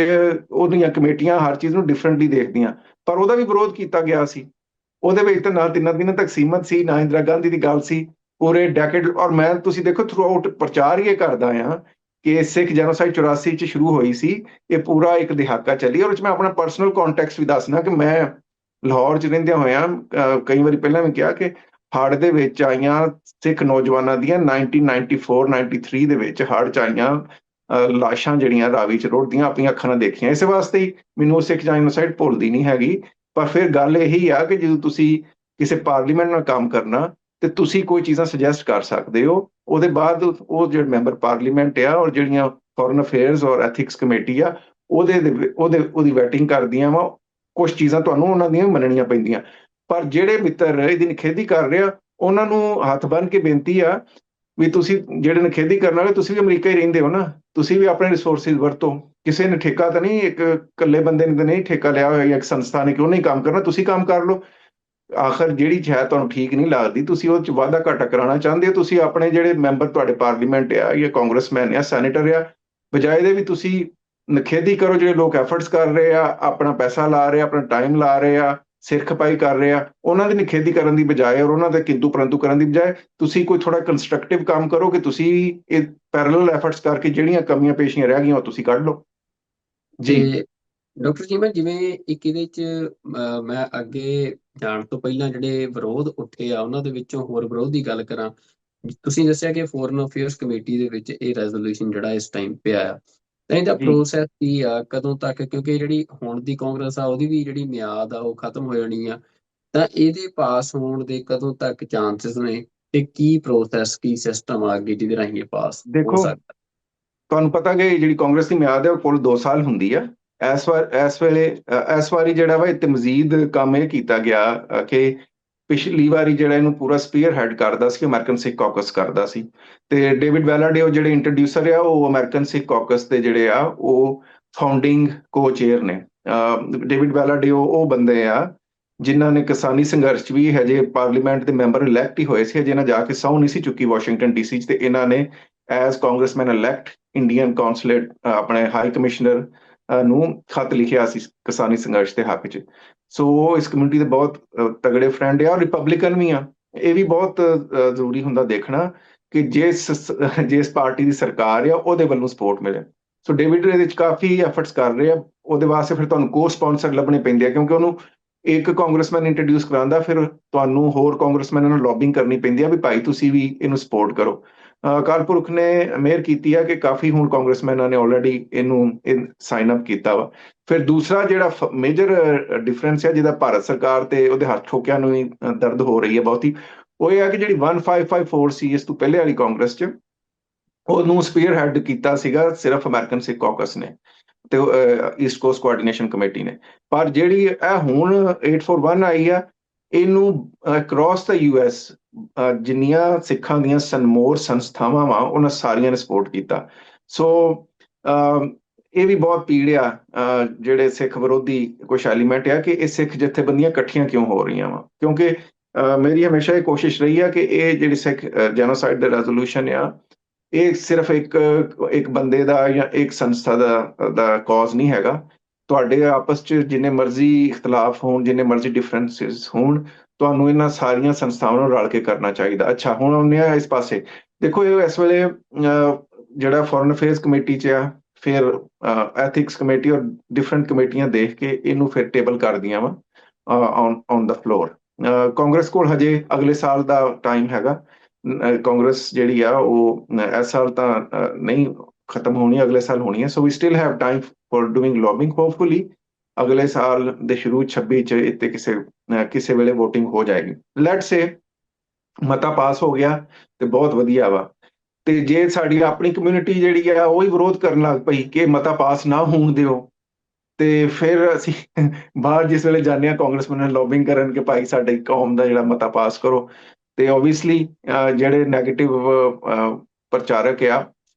ਉਹਦੀਆਂ ਕਮੇਟੀਆਂ ਹਰ ਚੀਜ਼ ਨੂੰ ਡਿਫਰੈਂਟਲੀ ਦੇਖਦੀਆਂ, ਪਰ ਉਹਦਾ ਵੀ ਵਿਰੋਧ ਕੀਤਾ ਗਿਆ ਸੀ। ਉਹਦੇ ਵਿੱਚ ਤਾਂ ਨਾ 3 ਦਿਨਾਂ ਤੱਕ ਸੀਮਤ ਸੀ, ਨਾ ਇੰਦਰਾ ਗਾਂਧੀ ਦੀ ਗੱਲ ਸੀ, ਪੂਰੇ ਡੈਕੇਡ। ਔਰ ਮੈਂ ਤੁਸੀਂ ਦੇਖੋ ਥਰੂ ਆਊਟ ਪ੍ਰਚਾਰ ਹੀ ਇਹ ਕਰਦਾ ਆ ਕਿ ਸਿੱਖ ਜੈਨੋਸਾਈਡ 84 'ਚ ਸ਼ੁਰੂ ਹੋਈ ਸੀ, ਇਹ ਪੂਰਾ ਇੱਕ ਦਹਾਕਾ ਚੱਲੀ। ਔਰ ਮੈਂ ਆਪਣਾ ਪਰਸਨਲ ਕੰਟੈਕਸਟ ਵੀ ਦੱਸਣਾ ਕਿ ਮੈਂ ਲਾਹੌਰ 'ਚ ਰਹਿੰਦਿਆਂ ਹੋਇਆਂ ਕਈ ਵਾਰੀ ਪਹਿਲਾਂ ਵੀ ਕਿਹਾ ਕਿ ਹੜ੍ਹ ਦੇ ਵਿੱਚ ਆਈਆਂ ਸਿੱਖ ਨੌਜਵਾਨਾਂ ਦੀਆਂ 1994-93 ਦੇ ਵਿੱਚ ਹੜ੍ਹ 'ਚ ਆਈਆਂ ਲਾਸ਼ਾਂ ਜਿਹੜੀਆਂ ਰਾਵੀ 'ਚ ਰੁੜਦੀਆਂ ਆਪਣੀਆਂ ਅੱਖਾਂ ਨਾਲ ਦੇਖੀਆਂ। ਇਸੇ ਵਾਸਤੇ ਹੀ ਮੈਨੂੰ ਸਿੱਖ ਜੈਨੋਸਾਈਡ ਭੁੱਲਦੀ ਨਹੀਂ ਹੈਗੀ। ਪਰ ਫਿਰ ਗੱਲ ਇਹੀ ਆ ਕਿ ਜਦੋਂ ਤੁਸੀਂ ਕਿਸੇ ਪਾਰਲੀਮੈਂਟ ਨਾਲ ਕੰਮ ਕਰਨਾ ਤੇ ਤੁਸੀਂ ਕੋਈ ਚੀਜ਼ਾਂ ਸੁਜੈਸਟ ਕਰ ਸਕਦੇ ਹੋ, ਉਹਦੇ ਬਾਅਦ ਉਹ ਜਿਹੜੇ ਮੈਂਬਰ ਪਾਰਲੀਮੈਂਟ ਆ ਔਰ ਜਿਹੜੀਆਂ ਫੋਰਨ ਅਫੇਅਰਸ ਔਰ ਐਥਿਕਸ ਕਮੇਟੀ ਆ ਉਹਦੀ ਵੈਟਿੰਗ ਕਰਦੀਆਂ ਵਾ। ਕੁਝ ਚੀਜ਼ਾਂ ਤੁਹਾਨੂੰ ਉਹਨਾਂ ਦੀਆਂ ਮੰਨਣੀਆਂ ਪੈਂਦੀਆਂ। ਪਰ ਜਿਹੜੇ ਮਿੱਤਰ ਇਹਦੀ ਨਿਖੇਧੀ ਕਰ ਰਹੇ ਆ ਉਹਨਾਂ ਨੂੰ ਹੱਥ ਬੰਨ੍ਹ ਕੇ ਬੇਨਤੀ ਆ ਵੀ ਤੁਸੀਂ ਜਿਹੜੇ ਨਿਖੇਧੀ ਕਰਨ ਵਾਲੇ, ਤੁਸੀਂ ਵੀ ਅਮਰੀਕਾ ਹੀ ਰਹਿੰਦੇ ਹੋ ਨਾ, ਤੁਸੀਂ ਵੀ ਆਪਣੇ ਰਿਸੋਰਸਿਸ ਵਰਤੋ। ਕਿਸੇ ਨੇ ਠੇਕਾ ਤਾਂ ਨਹੀਂ, ਇੱਕ ਇਕੱਲੇ ਬੰਦੇ ਨੇ ਤਾਂ ਨਹੀਂ ਠੇਕਾ ਲਿਆ ਹੋਇਆ ਜਾਂ ਇੱਕ ਸੰਸਥਾ ਨੇ ਕਿ ਉਹਨੇ ਹੀ ਕੰਮ ਕਰਨਾ, ਤੁਸੀਂ ਕੰਮ ਕਰ ਲਓ। ਆਖਰ ਜਿਹੜੀ ਹੈ ਤੁਹਾਨੂੰ ਠੀਕ ਨਹੀਂ ਲੱਗਦੀ, ਤੁਸੀਂ ਉਹ 'ਚ ਵਾਧਾ ਘਾਟਾ ਕਰਾਉਣਾ ਚਾਹੁੰਦੇ ਹੋ, ਤੁਸੀਂ ਆਪਣੇ ਜਿਹੜੇ ਮੈਂਬਰ ਤੁਹਾਡੇ ਪਾਰਲੀਮੈਂਟ ਆ ਜਾਂ ਕਾਂਗਰਸਮੈਨ ਆ, ਸੈਨੇਟਰ ਆ, ਬਜਾਏ ਦੇ ਵੀ ਤੁਸੀਂ ਨਿਖੇਧੀ ਕਰੋ। ਜਿਹੜੇ ਲੋਕ ਐਫਰਟਸ ਕਰ ਰਹੇ ਆ, ਆਪਣਾ ਪੈਸਾ ਲਾ ਰਹੇ ਆ, ਆਪਣਾ ਟਾਈਮ ਲਾ ਰਹੇ ਆ, ਸਿਰ ਖਪਾਈ ਕਰ ਰਹੇ ਆ, ਉਹਨਾਂ ਦੀ ਨਿਖੇਧੀ ਕਰਨ ਦੀ ਬਜਾਏ ਔਰ ਉਹਨਾਂ ਦੇ ਕਿੰਤੂ ਪਰੰਤੂ ਕਰਨ ਦੀ ਬਜਾਏ ਤੁਸੀਂ ਕੋਈ ਥੋੜਾ ਕੰਸਟਰਕਟਿਵ ਕੰਮ ਕਰੋ ਕਿ ਤੁਸੀਂ ਇਹ ਪੈਰਲਲ ਐਫਰਟਸ ਕਰਕੇ ਜਿਹੜੀਆਂ ਕਮੀਆਂ ਪੇਸ਼ੀਆਂ ਰਹਿ ਗਈਆਂ ਉਹ ਤੁਸੀਂ ਕੱਢ ਲਓ ਜੀ। ਤੇ ਡਾਕਟਰ ਜੀ, ਮੈਂ ਜਿਵੇਂ ਇੱਕ ਇਹਦੇ ਚ ਮੈਂ ਅੱਗੇ ਜਾਣ ਤੋਂ ਪਹਿਲਾਂ ਜਿਹੜੇ ਵਿਰੋਧ ਉੱਠੇ ਆ ਉਹਨਾਂ ਦੇ ਵਿੱਚੋਂ ਹੋਰ ਵਿਰੋਧ ਦੀ ਗੱਲ ਕਰਾਂ। ਤੁਸੀਂ ਦੱਸਿਆ ਕਿ ਫੋਰਨ ਅਫੇਅਰਸ ਕਮੇਟੀ ਦੇ ਵਿੱਚ ਇਹ ਰੈਜ਼ੋਲੂਸ਼ਨ ਜਿਹੜਾ ਇਸ ਟਾਈਮ ਪਿਆ ਆ, ਤਾਂ ਇਹਦਾ ਜੀ ਪ੍ਰੋਸੈਸ ਕੀ ਆ, ਕਦੋਂ ਤੱਕ? ਕਿਉਂਕਿ ਜਿਹੜੀ ਹੁਣ ਦੀ ਕਾਂਗਰਸ ਆ ਉਹਦੀ ਵੀ ਜਿਹੜੀ ਮਿਆਦ ਆ ਉਹ ਖਤਮ ਹੋ ਜਾਣੀ ਆ, ਤਾਂ ਇਹਦੇ ਪਾਸ ਹੋਣ ਦੇ ਕਦੋਂ ਤੱਕ ਚਾਂਸਸ ਨੇ, ਤੇ ਕੀ ਪ੍ਰੋਸੈਸ, ਕੀ ਸਿਸਟਮ ਆ ਅੱਗੇ ਜਿਹਦੇ ਰਾਹੀਂ ਇਹ ਪਾਸ ਹੋ ਦੇਖੋ, ਸਕਦਾ? ਤੁਹਾਨੂੰ ਪਤਾ ਕਿ ਜਿਹੜੀ ਕਾਂਗਰਸ ਦੀ ਮਿਆਦ ਹੈ ਉਹ ਕੁੱਲ 2 ਸਾਲ ਹੁੰਦੀ ਆ। ਇਸ ਵੇਲੇ ਇਸ ਵਾਰੀ ਜਿਹੜਾ ਵਾ ਇਹ ਤੇ ਮਜ਼ੀਦ ਕੰਮ ਇਹ ਕੀਤਾ ਗਿਆ ਕਿ ਪਿਛਲੀ ਵਾਰੀ ਜਿਹੜਾ ਇਹਨੂੰ ਪੂਰਾ ਸਪੀਅਰ ਹੈਡ ਕਰਦਾ ਸੀ ਅਮਰੀਕਨ ਸਿੱਖ ਕਾਕਸ ਕਰਦਾ ਸੀ, ਤੇ ਡੇਵਿਡ ਵੈਲਾਡੇਓ ਜਿਹੜੇ ਇੰਟਰੋਡਿਊਸਰ ਆ ਉਹ ਅਮਰੀਕਨ ਸਿੱਖ ਕਾਕਸ ਦੇ ਜਿਹੜੇ ਆ ਉਹ ਫਾਊਂਡਿੰਗ ਕੋ-ਚੇਅਰ ਨੇ। ਡੇਵਿਡ ਵੈਲਾਡੇਓ ਉਹ ਬੰਦੇ ਆ ਜਿਨ੍ਹਾਂ ਨੇ ਕਿਸਾਨੀ ਸੰਘਰਸ਼ 'ਚ ਵੀ ਹਜੇ ਪਾਰਲੀਮੈਂਟ ਦੇ ਮੈਂਬਰ ਇਲੈਕਟ ਹੀ ਹੋਏ ਸੀ, ਹਜੇ ਇਹਨਾਂ ਜਾ ਕੇ ਸਹੁੰ ਨਹੀਂ ਸੀ ਚੁੱਕੀ ਵਾਸ਼ਿੰਗਟਨ ਡੀਸੀ 'ਚ, ਤੇ ਇਹਨਾਂ ਨੇ as congressman elect Indian consulate ਆਪਣੇ ਹਾਈ ਕਮਿਸ਼ਨਰ ਨੂੰ ਖਤ ਲਿਖਿਆ ਸੀ ਕਿਸਾਨੀ ਸੰਘਰਸ਼ ਦੇ ਹੱਕ 'ਚ। ਸੋ ਉਹ ਇਸ ਕਮਿਊਨਿਟੀ ਦੇ ਬਹੁਤ ਤਗੜੇ ਫਰੈਂਡ ਆ ਔਰ ਰਿਪਬਲਿਕਨ ਵੀ ਆ। ਇਹ ਵੀ ਬਹੁਤ ਜ਼ਰੂਰੀ ਹੁੰਦਾ ਦੇਖਣਾ ਕਿ ਜਿਸ ਪਾਰਟੀ ਦੀ ਸਰਕਾਰ ਆ ਉਹਦੇ ਵੱਲੋਂ ਸਪੋਰਟ ਮਿਲੇ। ਸੋ ਡੇਵਿਡ ਇਹਦੇ ਵਿੱਚ ਕਾਫੀ ਐਫਰਟਸ ਕਰ ਰਹੇ ਆ। ਉਹਦੇ ਵਾਸਤੇ ਫਿਰ ਤੁਹਾਨੂੰ ਕੋ ਸਪਾਂਸਰ ਲੱਭਣੇ ਪੈਂਦੇ ਆ, ਕਿਉਂਕਿ ਉਹਨੂੰ ਇੱਕ ਕਾਂਗਰਸਮੈਨ ਇੰਟਰੋਡਿਊਸ ਕਰਾਉਂਦਾ, ਫਿਰ ਤੁਹਾਨੂੰ ਹੋਰ ਕਾਂਗਰਸਮੈਨਾਂ ਨੂੰ ਲੌਬਿੰਗ ਕਰਨੀ ਪੈਂਦੀ ਆ ਵੀ ਭਾਈ ਤੁਸੀਂ ਵੀ ਇਹਨੂੰ ਸਪੋਰਟ ਕਰੋ। ਅਕਾਲ ਪੁਰਖ ਨੇ ਮਿਹਰ ਕੀਤੀ ਆ ਕਿ ਕਾਫੀ ਹੁਣ ਕਾਂਗਰਸਮੈਨਾਂ ਨੇ ਆਲਰੇਡੀ ਇਹਨੂੰ ਸਾਈਨ ਅਪ ਕੀਤਾ ਵਾ। ਫਿਰ ਦੂਸਰਾ ਜਿਹੜਾ ਮੇਜਰ ਡਿਫਰੈਂਸ ਹੈ ਜਿਹਦਾ ਭਾਰਤ ਸਰਕਾਰ ਤੇ ਉਹਦੇ ਹੱਥ ਠੋਕਿਆਂ ਨੂੰ ਹੀ ਦਰਦ ਹੋ ਰਹੀ ਹੈ ਬਹੁਤੀ, ਉਹ ਇਹ ਆ ਕਿ ਜਿਹੜੀ 1554 ਸੀ ਇਸ ਤੋਂ ਪਹਿਲੇ ਵਾਲੀ ਕਾਂਗਰਸ 'ਚ, ਉਹਨੂੰ ਸਪੀਅਰ ਹੈਡ ਕੀਤਾ ਸੀਗਾ ਸਿਰਫ ਅਮਰੀਕਨ ਸਿੱਖ ਕਾਕਸ ਨੇ ਤੇ ਈਸਟ ਕੋਸਟ ਕੋਆਰਡੀਨੇਸ਼ਨ ਕਮੇਟੀ ਨੇ। ਪਰ ਜਿਹੜੀ ਇਹ ਹੁਣ 841 ਆਈ ਆ, ਇਹਨੂੰ ਅਕ੍ਰੋਸ ਦਾ ਯੂਐਸ ਜਿੰਨੀਆਂ ਸਿੱਖਾਂ ਦੀਆਂ ਸਨਮੋਰ ਸੰਸਥਾਵਾਂ ਵਾ ਉਹਨਾਂ ਸਾਰੀਆਂ ਨੇ ਸਪੋਰਟ ਕੀਤਾ। ਸੋ ਇਹ ਵੀ ਬਹੁਤ ਪੀੜਿਆ ਜਿਹੜੇ ਸਿੱਖ ਵਿਰੋਧੀ ਕੁਝ ਐਲੀਮੈਂਟ ਆ ਕਿ ਇਹ ਸਿੱਖ ਜਥੇਬੰਦੀਆਂ ਇਕੱਠੀਆਂ ਕਿਉਂ ਹੋ ਰਹੀਆਂ ਵਾ, ਕਿਉਂਕਿ ਮੇਰੀ ਹਮੇਸ਼ਾ ਇਹ ਕੋਸ਼ਿਸ਼ ਰਹੀ ਆ ਕਿ ਇਹ ਜਿਹੜੀ ਸਿੱਖ ਜੈਨੋਸਾਈਡ ਦਾ ਰੈਜ਼ੋਲੂਸ਼ਨ ਆ ਇਹ ਸਿਰਫ ਇੱਕ ਬੰਦੇ ਦਾ ਜਾਂ ਇੱਕ ਸੰਸਥਾ ਦਾ ਕਾਜ਼ ਨਹੀਂ ਹੈਗਾ। ਤੁਹਾਡੇ ਆਪਸ 'ਚ ਜਿੰਨੇ ਮਰਜ਼ੀ ਇਖਤਲਾਫ ਹੋਣ, ਜਿੰਨੇ ਮਰਜ਼ੀ ਡਿਫਰੈਂਸਿਸ ਹੋਣ, ਤੁਹਾਨੂੰ ਇਹਨਾਂ ਸਾਰੀਆਂ ਸੰਸਥਾਵਾਂ ਨੂੰ ਰਲ ਕੇ ਕਰਨਾ ਚਾਹੀਦਾ। ਅੱਛਾ, ਹੁਣ ਆਉਂਦੇ ਆ ਇਸ ਪਾਸੇ। ਦੇਖੋ, ਇਹ ਇਸ ਵੇਲੇ ਜਿਹੜਾ ਫੋਰਨ ਅਫੇਅਰਸ ਕਮੇਟੀ 'ਚ ਆ, ਫਿਰ ਐਥਿਕਸ ਕਮੇਟੀ ਔਰ ਡਿਫਰੈਂਟ ਕਮੇਟੀਆਂ ਦੇਖ ਕੇ ਇਹਨੂੰ ਫਿਰ ਟੇਬਲ ਕਰਦੀਆਂ ਵਾ ਔਨ ਦਾ ਫਲੋਰ। ਕਾਂਗਰਸ ਕੋਲ ਹਜੇ ਅਗਲੇ ਸਾਲ ਦਾ ਟਾਈਮ ਹੈਗਾ। ਕਾਂਗਰਸ ਜਿਹੜੀ ਆ ਉਹ ਇਸ ਸਾਲ ਤਾਂ ਨਹੀਂ ਖਤਮ ਹੋਣੀ, ਅਗਲੇ ਸਾਲ ਹੋਣੀ ਹੈ। So we still have time for doing lobbying. Hopefully ਅਗਲੇ ਸਾਲ ਦੇ ਸ਼ੁਰੂ 26 'ਚ ਇੱਥੇ ਕਿਸੇ ਵੇਲੇ VOTING ਹੋ ਜਾਏਗੀ। ਲੈਟਸ ਸੇ ਮਤਾ ਪਾਸ ਹੋ ਗਿਆ ਤੇ ਬਹੁਤ ਵਧੀਆ ਵਾ, ਤੇ ਜੇ ਸਾਡੀ ਆਪਣੀ ਕਮਿਊਨਿਟੀ ਜਿਹੜੀ ਆ ਉਹ ਹੀ ਵਿਰੋਧ ਕਰਨ ਲੱਗ ਪਈ ਕਿ ਮਤਾ ਪਾਸ ਨਾ ਹੋਣ ਦਿਓ, ਤੇ ਫਿਰ ਅਸੀਂ ਬਾਹਰ ਜਿਸ ਵੇਲੇ ਜਾਂਦੇ ਹਾਂ ਕਾਂਗਰਸਮੈਨ ਲੌਬਿੰਗ ਕਰਨ ਕਿ ਭਾਈ ਸਾਡੇ ਕੌਮ ਦਾ ਜਿਹੜਾ ਮਤਾ ਪਾਸ ਕਰੋ, ਤੇ ਓਬਵੀਅਸਲੀ ਜਿਹੜੇ ਨੈਗੇਟਿਵ ਪ੍ਰਚਾਰਕ ਆ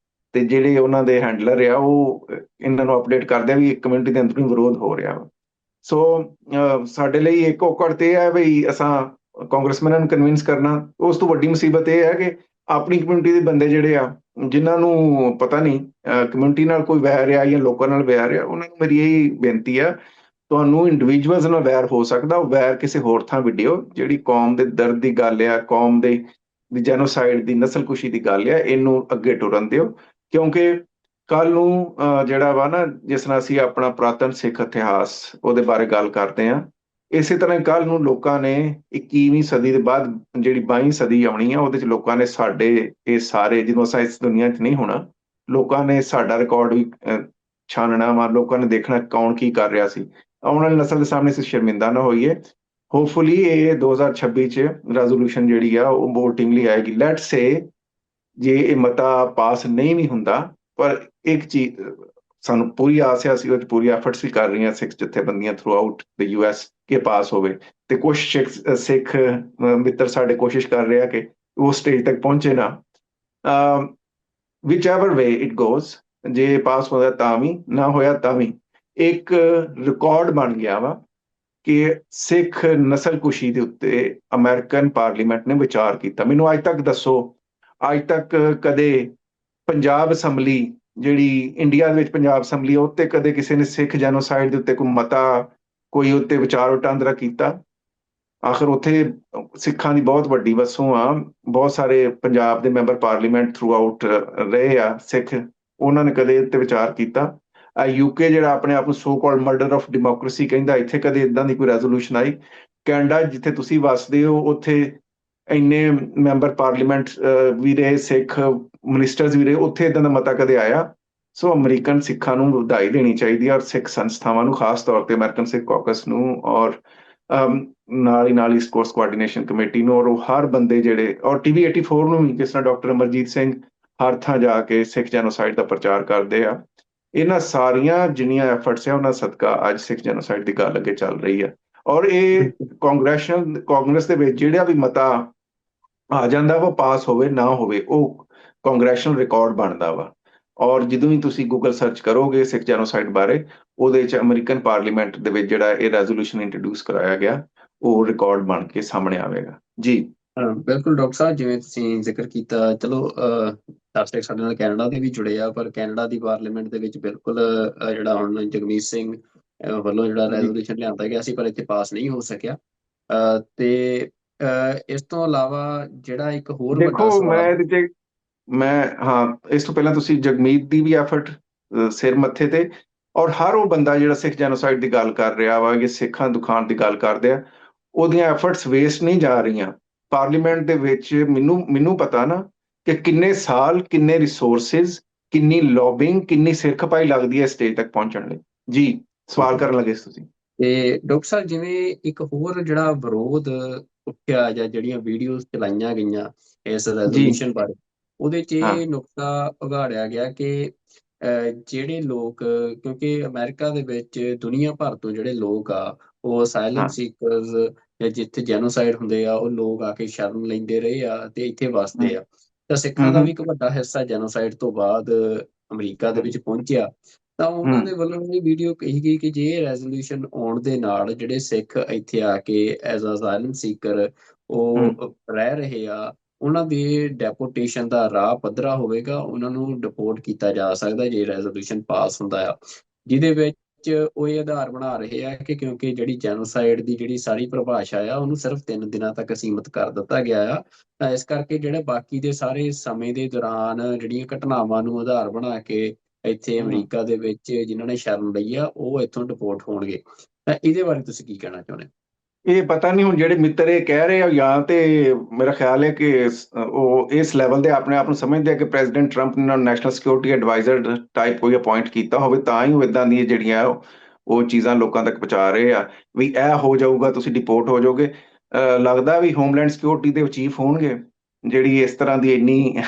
ਤੇ ਜਿਹੜੇ ਉਹਨਾਂ ਦੇ ਹੈਂਡਲਰ ਆ ਉਹ ਇਹਨਾਂ ਨੂੰ ਅਪਡੇਟ ਕਰਦੇ ਆ ਵੀ ਕਮਿਊਨਿਟੀ ਦੇ ਅੰਦਰ ਹੀ ਵਿਰੋਧ ਹੋ ਰਿਹਾ ਵਾ। ਸੋ ਸਾਡੇ ਲਈ ਇੱਕ ਔਕੜ ਤੇ ਹੈ ਵੀ ਅਸਾਂ ਕਾਂਗਰਸਮੈਨਾਂ ਨੂੰ ਕਨਵਿੰਸ ਕਰਨਾ। ਉਸ ਤੋਂ ਵੱਡੀ ਮੁਸੀਬਤ ਇਹ ਹੈ ਕਿ ਆਪਣੀ ਕਮਿਊਨਿਟੀ ਦੇ ਬੰਦੇ ਜਿਹੜੇ ਆ ਜਿਨ੍ਹਾਂ ਨੂੰ ਪਤਾ ਨਹੀਂ ਕਮਿਊਨਿਟੀ ਨਾਲ ਕੋਈ ਵੈਰ ਆ ਜਾਂ ਲੋਕਾਂ ਨਾਲ ਵੈਰ ਆ, ਉਹਨਾਂ ਨੂੰ ਮੇਰੀ ਇਹ ਬੇਨਤੀ ਆ, ਤੁਹਾਨੂੰ ਇੰਡੀਵਿਜੂਅਲਸ ਨਾਲ ਵੈਰ ਹੋ ਸਕਦਾ, ਉਹ ਵੈਰ ਕਿਸੇ ਹੋਰ ਥਾਂ ਵਿੱਢਿਓ। ਜਿਹੜੀ ਕੌਮ ਦੇ ਦਰਦ ਦੀ ਗੱਲ ਆ, ਕੌਮ ਦੇ ਜੈਨੋਸਾਈਡ ਦੀ, ਨਸਲਕੁਸ਼ੀ ਦੀ ਗੱਲ ਆ, ਇਹਨੂੰ ਅੱਗੇ ਟੁਰਨ ਦਿਓ। ਕਿਉਂਕਿ ਕੱਲ ਨੂੰ ਜਿਹੜਾ ਵਾ ਨਾ, ਜਿਸ ਤਰ੍ਹਾਂ ਅਸੀਂ ਆਪਣਾ ਪੁਰਾਤਨ ਸਿੱਖ ਇਤਿਹਾਸ ਉਹਦੇ ਬਾਰੇ ਗੱਲ ਕਰਦੇ ਹਾਂ, ਇਸੇ ਤਰ੍ਹਾਂ ਕੱਲ ਨੂੰ ਲੋਕਾਂ ਨੇ 21ਵੀਂ ਸਦੀ ਦੇ ਬਾਅਦ ਜਿਹੜੀ 22ਵੀਂ ਸਦੀ ਆਉਣੀ ਆ, ਉਹਦੇ 'ਚ ਲੋਕਾਂ ਨੇ ਸਾਡੇ ਇਹ ਸਾਰੇ, ਜਦੋਂ ਅਸਾਂ ਇਸ ਦੁਨੀਆ 'ਚ ਨਹੀਂ ਹੋਣਾ, ਲੋਕਾਂ ਨੇ ਸਾਡਾ ਰਿਕਾਰਡ ਵੀ ਛਾਨਣਾ ਵਾ। ਲੋਕਾਂ ਨੇ ਦੇਖਣਾ ਕੌਣ ਕੀ ਕਰ ਰਿਹਾ ਸੀ। ਆਉਣ ਵਾਲੀ ਨਸਲ ਦੇ ਸਾਹਮਣੇ ਅਸੀਂ ਸ਼ਰਮਿੰਦਾ ਨਾ ਹੋਈਏ। ਹੋਪਫੁਲੀ ਇਹ 2026 'ਚ ਰੈਜ਼ੋਲੂਸ਼ਨ ਜਿਹੜੀ ਆ ਉਹ VOTING ਲਈ ਆਏਗੀ। ਲੈਟਸ ਸੇ ਜੇ ਇਹ ਮਤਾ ਪਾਸ ਨਹੀਂ ਵੀ ਹੁੰਦਾ, ਪਰ ਇੱਕ ਚੀਜ਼ ਸਾਨੂੰ ਪੂਰੀ ਆਸ ਹੈ, ਅਸੀਂ ਉਹ 'ਚ ਪੂਰੀ ਐਫਰਟਸ ਵੀ ਕਰ ਰਹੀਆਂ ਸਿੱਖ ਜਥੇਬੰਦੀਆਂ ਥਰੂ ਆਊਟ ਦ US ਕਿ ਪਾਸ ਹੋਵੇ, ਤੇ ਕੁਛ ਸਿੱਖ ਮਿੱਤਰ ਸਾਡੇ ਕੋਸ਼ਿਸ਼ ਕਰ ਰਹੇ ਆ ਕਿ ਉਹ ਸਟੇਜ ਤੱਕ ਪਹੁੰਚੇ ਨਾ, ਵਿਚ ਐਵਰ ਵੇ ਇਟ ਗੋਜ਼, ਜੇ ਪਾਸ ਹੋਇਆ ਤਾਂ ਵੀ, ਨਾ ਹੋਇਆ ਤਾਂ ਵੀ, ਇੱਕ ਰਿਕਾਰਡ ਬਣ ਗਿਆ ਵਾ ਕਿ ਸਿੱਖ ਨਸਲਕੁਸ਼ੀ ਦੇ ਉੱਤੇ ਅਮਰੀਕਨ ਪਾਰਲੀਮੈਂਟ ਨੇ ਵਿਚਾਰ ਕੀਤਾ। ਮੈਨੂੰ ਅੱਜ ਤੱਕ ਦੱਸੋ, ਅੱਜ ਤੱਕ ਕਦੇ ਪੰਜਾਬ ਅਸੈਂਬਲੀ, ਜਿਹੜੀ ਇੰਡੀਆ ਦੇ ਵਿੱਚ ਪੰਜਾਬ ਅਸੈਂਬਲੀ, ਉੱਤੇ ਕਦੇ ਕਿਸੇ ਨੇ ਸਿੱਖ ਜੈਨੋਸਾਈਡ ਦੇ ਉੱਤੇ ਕੋਈ ਮਤਾ, ਕੋਈ ਉੱਤੇ ਵਿਚਾਰ ਵਟਾਂਦਰਾ ਕੀਤਾ? ਆਖਰ ਉੱਥੇ ਸਿੱਖਾਂ ਦੀ ਬਹੁਤ ਵੱਡੀ ਵਸੋਂ ਆ, ਬਹੁਤ ਸਾਰੇ ਪੰਜਾਬ ਦੇ ਮੈਂਬਰ ਪਾਰਲੀਮੈਂਟ ਥਰੂ ਆਊਟ ਰਹੇ ਆ ਸਿੱਖ, ਉਹਨਾਂ ਨੇ ਕਦੇ ਤੇ ਵਿਚਾਰ ਕੀਤਾ? ਯੂਕੇ ਜਿਹੜਾ ਆਪਣੇ ਆਪ ਨੂੰ so called murder of democracy ਕਹਿੰਦਾ, ਇੱਥੇ ਕਦੇ ਇਦਾਂ ਦੀ ਕੋਈ ਰੈਜ਼ੋਲੂਸ਼ਨ ਆਈ? ਕੈਨੇਡਾ ਜਿੱਥੇ ਤੁਸੀਂ ਵੱਸਦੇ ਹੋ, ਉੱਥੇ ਇੰਨੇ ਮੈਂਬਰ ਪਾਰਲੀਮੈਂਟ ਵੀ ਰਹੇ, ਸਿੱਖ ਮਿਨਿਸਟਰਸ ਵੀ ਰਹੇ, ਉੱਥੇ ਇਦਾਂ ਦਾ ਮਤਾ ਕਦੇ ਆਇਆ? ਸੋ ਅਮਰੀਕਨ ਸਿੱਖਾਂ ਨੂੰ ਵਧਾਈ ਦੇਣੀ ਚਾਹੀਦੀ ਹੈ, ਔਰ ਸਿੱਖ ਸੰਸਥਾਵਾਂ ਨੂੰ, ਖਾਸ ਤੌਰ ਤੇ ਅਮਰੀਕਨ ਸਿੱਖ ਕਾਕਸ ਨੂੰ, ਔਰ ਨਾਲ ਹੀ ਸਪੋਰਟਸ ਕੋਆਰਡੀਨੇਸ਼ਨ ਕਮੇਟੀ ਨੂੰ, ਔਰ ਉਹ ਹਰ ਬੰਦੇ ਜਿਹੜੇ, ਔਰ TV 84 ਨੂੰ ਵੀ, ਜਿਸ ਤਰ੍ਹਾਂ ਡਾਕਟਰ ਅਮਰਜੀਤ ਸਿੰਘ ਹਰ ਥਾਂ ਜਾ ਕੇ ਸਿੱਖ ਜੈਨੋਸਾਈਡ ਦਾ ਪ੍ਰਚਾਰ ਕਰਦੇ ਆ। ਇਹਨਾਂ ਸਾਰੀਆਂ ਜਿੰਨੀਆਂ ਐਫਰਟਸ ਆ, ਉਹਨਾਂ ਸਦਕਾ ਅੱਜ ਸਿੱਖ ਜੈਨੋਸਾਈਡ ਦੀ ਗੱਲ ਅੱਗੇ ਚੱਲ ਰਹੀ ਆ। ਔਰ ਇਹ ਕਾਂਗਰਸ ਦੇ ਵਿੱਚ ਜਿਹੜਾ ਵੀ ਮਤਾ ਆ ਜਾਂਦਾ ਵਾ, ਪਾਸ ਹੋਵੇ ਨਾ ਹੋਵੇ, ਉਹ ਕਾਂਗਰੈਸ਼ਨਲ ਰਿਕਾਰਡ ਬਣਦਾ ਵਾ। ਔਰ ਜਦੋਂ ਵੀ ਤੁਸੀਂ ਗੂਗਲ ਸਰਚ ਕਰੋਗੇ ਸਿੱਖ ਜੈਨੋਸਾਈਡ ਬਾਰੇ, ਉਹਦੇ ਵਿੱਚ ਅਮਰੀਕਨ ਪਾਰਲੀਮੈਂਟ ਦੇ ਵਿੱਚ ਜਿਹੜਾ ਇਹ ਰੈਜ਼ੋਲੂਸ਼ਨ ਇੰਟਰੋਡਿਊਸ ਕਰਾਇਆ ਗਿਆ, ਉਹ ਰਿਕਾਰਡ ਬਣ ਕੇ ਸਾਹਮਣੇ ਆਵੇਗਾ ਜੀ। ਬਿਲਕੁਲ ਡਾਕਟਰ ਸਾਹਿਬ, ਜਿਵੇਂ ਤੁਸੀਂ ਜ਼ਿਕਰ ਕੀਤਾ, ਚਲੋ ਦਰਸ਼ਕ ਸਾਡੇ ਨਾਲ ਕੈਨੇਡਾ ਦੇ ਵੀ ਜੁੜੇ ਆ, ਪਰ ਕੈਨੇਡਾ ਦੀ ਪਾਰਲੀਮੈਂਟ ਦੇ ਵਿੱਚ ਬਿਲਕੁਲ ਜਿਹੜਾ ਹੁਣ ਜਗਮੀਤ ਸਿੰਘ ਵੱਲੋਂ ਜਿਹੜਾ ਰੈਜ਼ੋਲੂਸ਼ਨ ਲਿਆਂਦਾ ਗਿਆ ਸੀ, ਪਰ ਇੱਥੇ ਪਾਸ ਨਹੀਂ ਹੋ ਸਕਿਆ। ਤੇ ਇਸ ਤੋਂ ਇਲਾਵਾ ਜਿਹੜਾ ਇੱਕ ਹੋਰ ਵੱਡਾ ਦੇਖੋ, ਸਵਾਲ, ਹਾਂ, ਇਸ ਤੋਂ ਪਹਿਲਾਂ ਤੁਸੀਂ ਜਗਮੀਤ ਦੀ ਵੀ ਐਫਰਟ ਸਿਰ ਮੱਥੇ ਤੇ, ਔਰ ਹਰ ਉਹ ਬੰਦਾ ਜਿਹੜਾ ਸਿੱਖ ਜੈਨੋਸਾਈਡ ਦੀ ਗੱਲ ਕਰ ਰਿਹਾ ਵਾ, ਕਿ ਸਿੱਖਾਂ ਦੁਖਾਂਤ ਦੀ ਗੱਲ ਕਰਦੇ ਆ, ਉਹਦੀਆਂ ਐਫਰਟਸ ਵੇਸਟ ਨਹੀਂ ਜਾ ਰਹੀਆਂ। ਪਾਰਲੀਮੈਂਟ ਦੇ ਵਿੱਚ ਮੈਨੂੰ ਪਤਾ ਨਾ ਕਿ ਕਿੰਨੇ ਸਾਲ, ਕਿੰਨੇ ਰਿਸੋਰਸਿਸ, ਕਿੰਨੀ ਲੌਬਿੰਗ, ਕਿੰਨੀ ਸਿਰ ਖਪਾਈ ਲੱਗਦੀ ਹੈ ਸਟੇਜ ਤੱਕ ਪਹੁੰਚਣ ਲਈ। ਜੀ, ਸਵਾਲ ਕਰਨ ਲੱਗੇ ਤੁਸੀਂ। ਤੇ ਡਾਕਟਰ ਸਾਹਿਬ, ਜਿਵੇਂ ਇੱਕ ਹੋਰ ਜਿਹੜਾ ਵਿਰੋਧ ਉੱਠਿਆ ਜਾਂ ਜਿਹੜੀਆਂ ਵੀਡੀਓਜ਼ ਚਲਾਈਆਂ ਗਈਆਂ ਇਸ ਜੀ, ਰੈਜ਼ੋਲੂਸ਼ਨ ਬਾਰੇ, ਉਹਦੇ 'ਚ ਹਾਂ, ਇਹ ਨੁਕਤਾ ਉਘਾੜਿਆ ਗਿਆ ਕਿ ਜਿਹੜੇ ਲੋਕ, ਕਿਉਂਕਿ ਅਮਰੀਕਾ ਦੇ ਵਿੱਚ ਦੁਨੀਆ ਭਰ ਤੋਂ ਜਿਹੜੇ ਲੋਕ ਆ, ਉਹ ਅਸਾਈਲਮ ਹਾਂ, ਸੀਕਰਸ ਜਾਂ ਜਿੱਥੇ ਜੈਨੋਸਾਈਡ ਹੁੰਦੇ ਆ, ਉਹ ਲੋਕ ਆ ਕੇ ਸ਼ਰਨ ਲੈਂਦੇ ਰਹੇ ਆ ਤੇ ਇੱਥੇ ਵਸਦੇ ਆ। ਤਾਂ ਸਿੱਖਾਂ ਦਾ ਵੀ ਇੱਕ ਵੱਡਾ ਹਿੱਸਾ ਜੈਨੋਸਾਈਡ ਤੋਂ ਬਾਅਦ ਅਮਰੀਕਾ ਦੇ ਵਿੱਚ ਪਹੁੰਚਿਆ। ਤਾਂ ਉਹਨਾਂ ਦੇ ਵੱਲੋਂ ਇਹ ਵੀਡੀਓ ਕਹੀ ਗਈ ਕਿ ਜੇ ਇਹ ਰੈਜ਼ੋਲੂਸ਼ਨ ਆਉਣ ਦੇ ਨਾਲ ਜਿਹੜੇ ਸਿੱਖ ਇੱਥੇ ਆ ਕੇ ਐਜ਼ ਅਸਾਈਲਮ ਸੀਕਰ ਉਹ ਰਹਿ ਰਹੇ ਆ, ਉਹਨਾਂ ਦੀ ਡੈਪੋਟੇਸ਼ਨ ਦਾ ਰਾਹ ਪੱਧਰਾ ਹੋਵੇਗਾ, ਉਹਨਾਂ ਨੂੰ ਡਿਪੋਰਟ ਕੀਤਾ ਜਾ ਸਕਦਾ ਜੇ ਰੈਜ਼ੋਲੂਸ਼ਨ ਪਾਸ ਹੁੰਦਾ ਆ, ਜਿਹਦੇ ਵਿੱਚ ਉਹ ਇਹ ਆਧਾਰ ਬਣਾ ਰਹੇ ਆ ਕਿ ਕਿਉਂਕਿ ਜਿਹੜੀ ਜੈਨੋਸਾਈਡ ਦੀ ਜਿਹੜੀ ਸਾਰੀ ਪਰਿਭਾਸ਼ਾ ਆ, ਉਹਨੂੰ ਸਿਰਫ 3 ਦਿਨਾਂ ਤੱਕ ਸੀਮਿਤ ਕਰ ਦਿੱਤਾ ਗਿਆ ਆ। ਤਾਂ ਇਸ ਕਰਕੇ ਜਿਹੜੇ ਬਾਕੀ ਦੇ ਸਾਰੇ ਸਮੇਂ ਦੇ ਦੌਰਾਨ ਜਿਹੜੀਆਂ ਘਟਨਾਵਾਂ ਨੂੰ ਆਧਾਰ ਬਣਾ ਕੇ ਇੱਥੇ ਅਮਰੀਕਾ ਦੇ ਵਿੱਚ ਜਿਨ੍ਹਾਂ ਨੇ ਸ਼ਰਨ ਲਈ ਆ, ਉਹ ਇੱਥੋਂ ਡਿਪੋਰਟ ਹੋਣਗੇ। ਤਾਂ ਇਹਦੇ ਬਾਰੇ ਤੁਸੀਂ ਕੀ ਕਹਿਣਾ ਚਾਹੁੰਦੇ? ਇਹ ਪਤਾ ਨਹੀਂ ਹੁਣ ਜਿਹੜੇ ਮਿੱਤਰ ਇਹ ਕਹਿ ਰਹੇ ਆ, ਜਾਂ ਤੇ ਮੇਰਾ ਖਿਆਲ ਹੈ ਕਿ ਉਹ ਇਸ ਲੈਵਲ ਦੇ ਆਪਣੇ ਆਪ ਨੂੰ ਸਮਝਦੇ ਆ ਕਿ ਪ੍ਰੈਜ਼ੀਡੈਂਟ ਟਰੰਪ ਨੇ ਨੈਸ਼ਨਲ ਸਿਕਿਉਰਿਟੀ ਐਡਵਾਈਜ਼ਰ ਟਾਈਪ ਕੋਈ ਅਪਾਇੰਟ ਕੀਤਾ ਹੋਵੇ, ਤਾਂ ਹੀ ਉਹ ਇਦਾਂ ਦੀਆਂ ਜਿਹੜੀਆਂ ਉਹ ਚੀਜ਼ਾਂ ਲੋਕਾਂ ਤੱਕ ਪਹੁੰਚਾ ਰਹੇ ਆ ਵੀ ਇਹ ਹੋ ਜਾਊਗਾ, ਤੁਸੀਂ ਡਿਪੋਰਟ ਹੋ ਜਾਓਗੇ। ਲੱਗਦਾ ਵੀ ਹੋਮਲੈਂਡ ਸਿਕਿਉਰਿਟੀ ਦੇ ਚੀਫ ਹੋਣਗੇ ਜਿਹੜੀ ਇਸ ਤਰ੍ਹਾਂ ਦੀ ਇੰਨੀ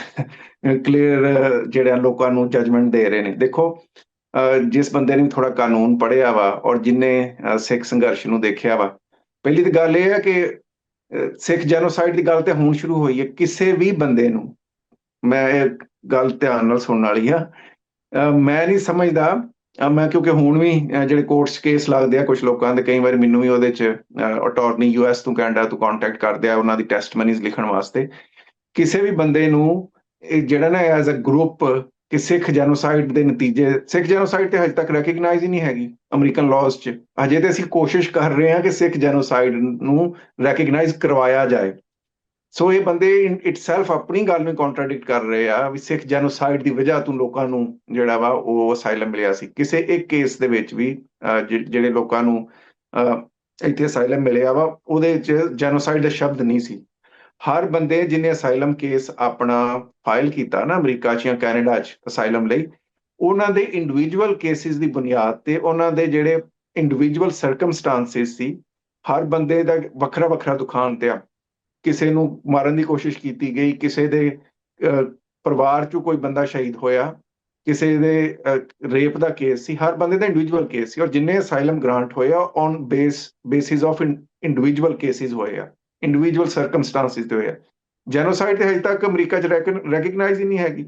ਕਲੀਅਰ ਜਿਹੜਾ ਲੋਕਾਂ ਨੂੰ ਜਜਮੈਂਟ ਦੇ ਰਹੇ ਨੇ। ਦੇਖੋ, ਜਿਸ ਬੰਦੇ ਨੇ ਥੋੜਾ ਕਾਨੂੰਨ ਪੜ੍ਹਿਆ ਵਾ, ਔਰ ਜਿਨੇ ਸਿੱਖ ਸੰਘਰਸ਼ ਨੂੰ ਦੇਖਿਆ ਵਾ, ਪਹਿਲੀ ਤਾਂ ਗੱਲ ਇਹ ਹੈ ਕਿ ਸਿੱਖ ਜੈਨੋਸਾਈਡ ਦੀ ਗੱਲ ਤੇ ਹੁਣ ਸ਼ੁਰੂ ਹੋਈ ਹੈ। ਕਿਸੇ ਵੀ ਬੰਦੇ ਨੂੰ, ਮੈਂ ਇਹ ਗੱਲ ਧਿਆਨ ਨਾਲ ਸੁਣਨ ਵਾਲੀ ਆ, ਮੈਂ ਨਹੀਂ ਸਮਝਦਾ, ਮੈਂ ਕਿਉਂਕਿ ਹੁਣ ਵੀ ਜਿਹੜੇ ਕੋਰਟਸ ਕੇਸ ਲੱਗਦੇ ਆ ਕੁਝ ਲੋਕਾਂ ਦੇ, ਕਈ ਵਾਰੀ ਮੈਨੂੰ ਵੀ ਉਹਦੇ 'ਚ ਅਟਾਰਨੀ US ਤੋਂ, ਕੈਨੇਡਾ ਤੋਂ ਕੰਟੈਕਟ ਕਰਦੇ ਆ ਉਹਨਾਂ ਦੀ ਟੈਸਟਮਨੀਜ਼ ਲਿਖਣ ਵਾਸਤੇ। ਕਿਸੇ ਵੀ ਬੰਦੇ ਨੂੰ ਇਹ ਜਿਹੜਾ ਨਾ ਐਜ਼ ਅ ਗਰੁੱਪ ਕਿ ਸਿੱਖ ਜੈਨੋਸਾਈਡ ਦੇ ਨਤੀਜੇ, ਸਿੱਖ ਜੈਨੋਸਾਈਡ ਤੇ ਹਜੇ ਤੱਕ ਰੈਕਗਨਾਈਜ਼ ਹੀ ਨਹੀਂ ਹੈਗੀ ਅਮਰੀਕਨ ਲਾਜ਼ 'ਚ। ਅਜੇ ਤੇ ਅਸੀਂ ਕੋਸ਼ਿਸ਼ ਕਰ ਰਹੇ ਹਾਂ ਕਿ ਸਿੱਖ ਜੈਨੋਸਾਈਡ ਨੂੰ ਰੈਕਗਨਾਈਜ਼ ਕਰਵਾਇਆ ਜਾਏ। ਸੋ ਇਹ ਬੰਦੇ ਇਟਸੈਲਫ ਆਪਣੀ ਗੱਲ ਨੂੰ ਕੰਟਰਾਡਿਕਟ ਕਰ ਰਹੇ ਆ ਵੀ ਸਿੱਖ ਜੈਨੋਸਾਈਡ ਦੀ ਵਜ੍ਹਾ ਤੋਂ ਲੋਕਾਂ ਨੂੰ ਜਿਹੜਾ ਵਾ ਉਹ ਅਸਾਈਲਮ ਮਿਲਿਆ ਸੀ। ਕਿਸੇ ਇੱਕ ਕੇਸ ਦੇ ਵਿੱਚ ਵੀ ਜਿਹੜੇ ਲੋਕਾਂ ਨੂੰ ਇੱਥੇ ਅਸਾਈਲਮ ਮਿਲਿਆ ਵਾ, ਉਹਦੇ 'ਚ ਜੈਨੋਸਾਈਡ ਦਾ ਸ਼ਬਦ ਨਹੀਂ ਸੀ। ਹਰ ਬੰਦੇ ਜਿਹਨੇ ਅਸਾਈਲਮ ਕੇਸ ਆਪਣਾ ਫਾਈਲ ਕੀਤਾ ਨਾ ਅਮਰੀਕਾ 'ਚ ਜਾਂ ਕੈਨੇਡਾ 'ਚ ਅਸਾਈਲਮ ਲਈ, ਉਹਨਾਂ ਦੇ ਇੰਡੀਵਿਜੂਅਲ ਕੇਸਿਸ ਦੀ ਬੁਨਿਆਦ ਤੇ ਉਹਨਾਂ ਦੇ ਜਿਹੜੇ ਇੰਡੀਵਿਜੂਅਲ ਸਰਕਮਸਟਾਂਸਿਸ ਸੀ, ਹਰ ਬੰਦੇ ਦਾ ਵੱਖਰਾ ਵੱਖਰਾ ਦੁਖਾਂਤ ਆ। ਕਿਸੇ ਨੂੰ ਮਾਰਨ ਦੀ ਕੋਸ਼ਿਸ਼ ਕੀਤੀ ਗਈ, ਕਿਸੇ ਦੇ ਪਰਿਵਾਰ 'ਚੋਂ ਕੋਈ ਬੰਦਾ ਸ਼ਹੀਦ ਹੋਇਆ, ਕਿਸੇ ਦੇ ਰੇਪ ਦਾ ਕੇਸ ਸੀ। ਹਰ ਬੰਦੇ ਦਾ ਇੰਡੀਵਿਜੂਅਲ ਕੇਸ ਸੀ, ਔਰ ਜਿੰਨੇ ਅਸਾਈਲਮ ਗ੍ਰਾਂਟ ਹੋਏ ਆ on basis of individual cases ਹੋਏ ਆ, ਇੰਡੀਵਿਜੂਅਲ ਸਰਕਮਸਟਾਂਸਿਸ ਤੇ ਹੋਏ ਆ। ਜੈਨੋਸਾਈਡ ਤੇ ਹਜੇ ਤੱਕ ਅਮਰੀਕਾ 'ਚ ਰੈਕਗਨਾਈਜ਼ ਹੀ ਨਹੀਂ ਹੈਗੀ।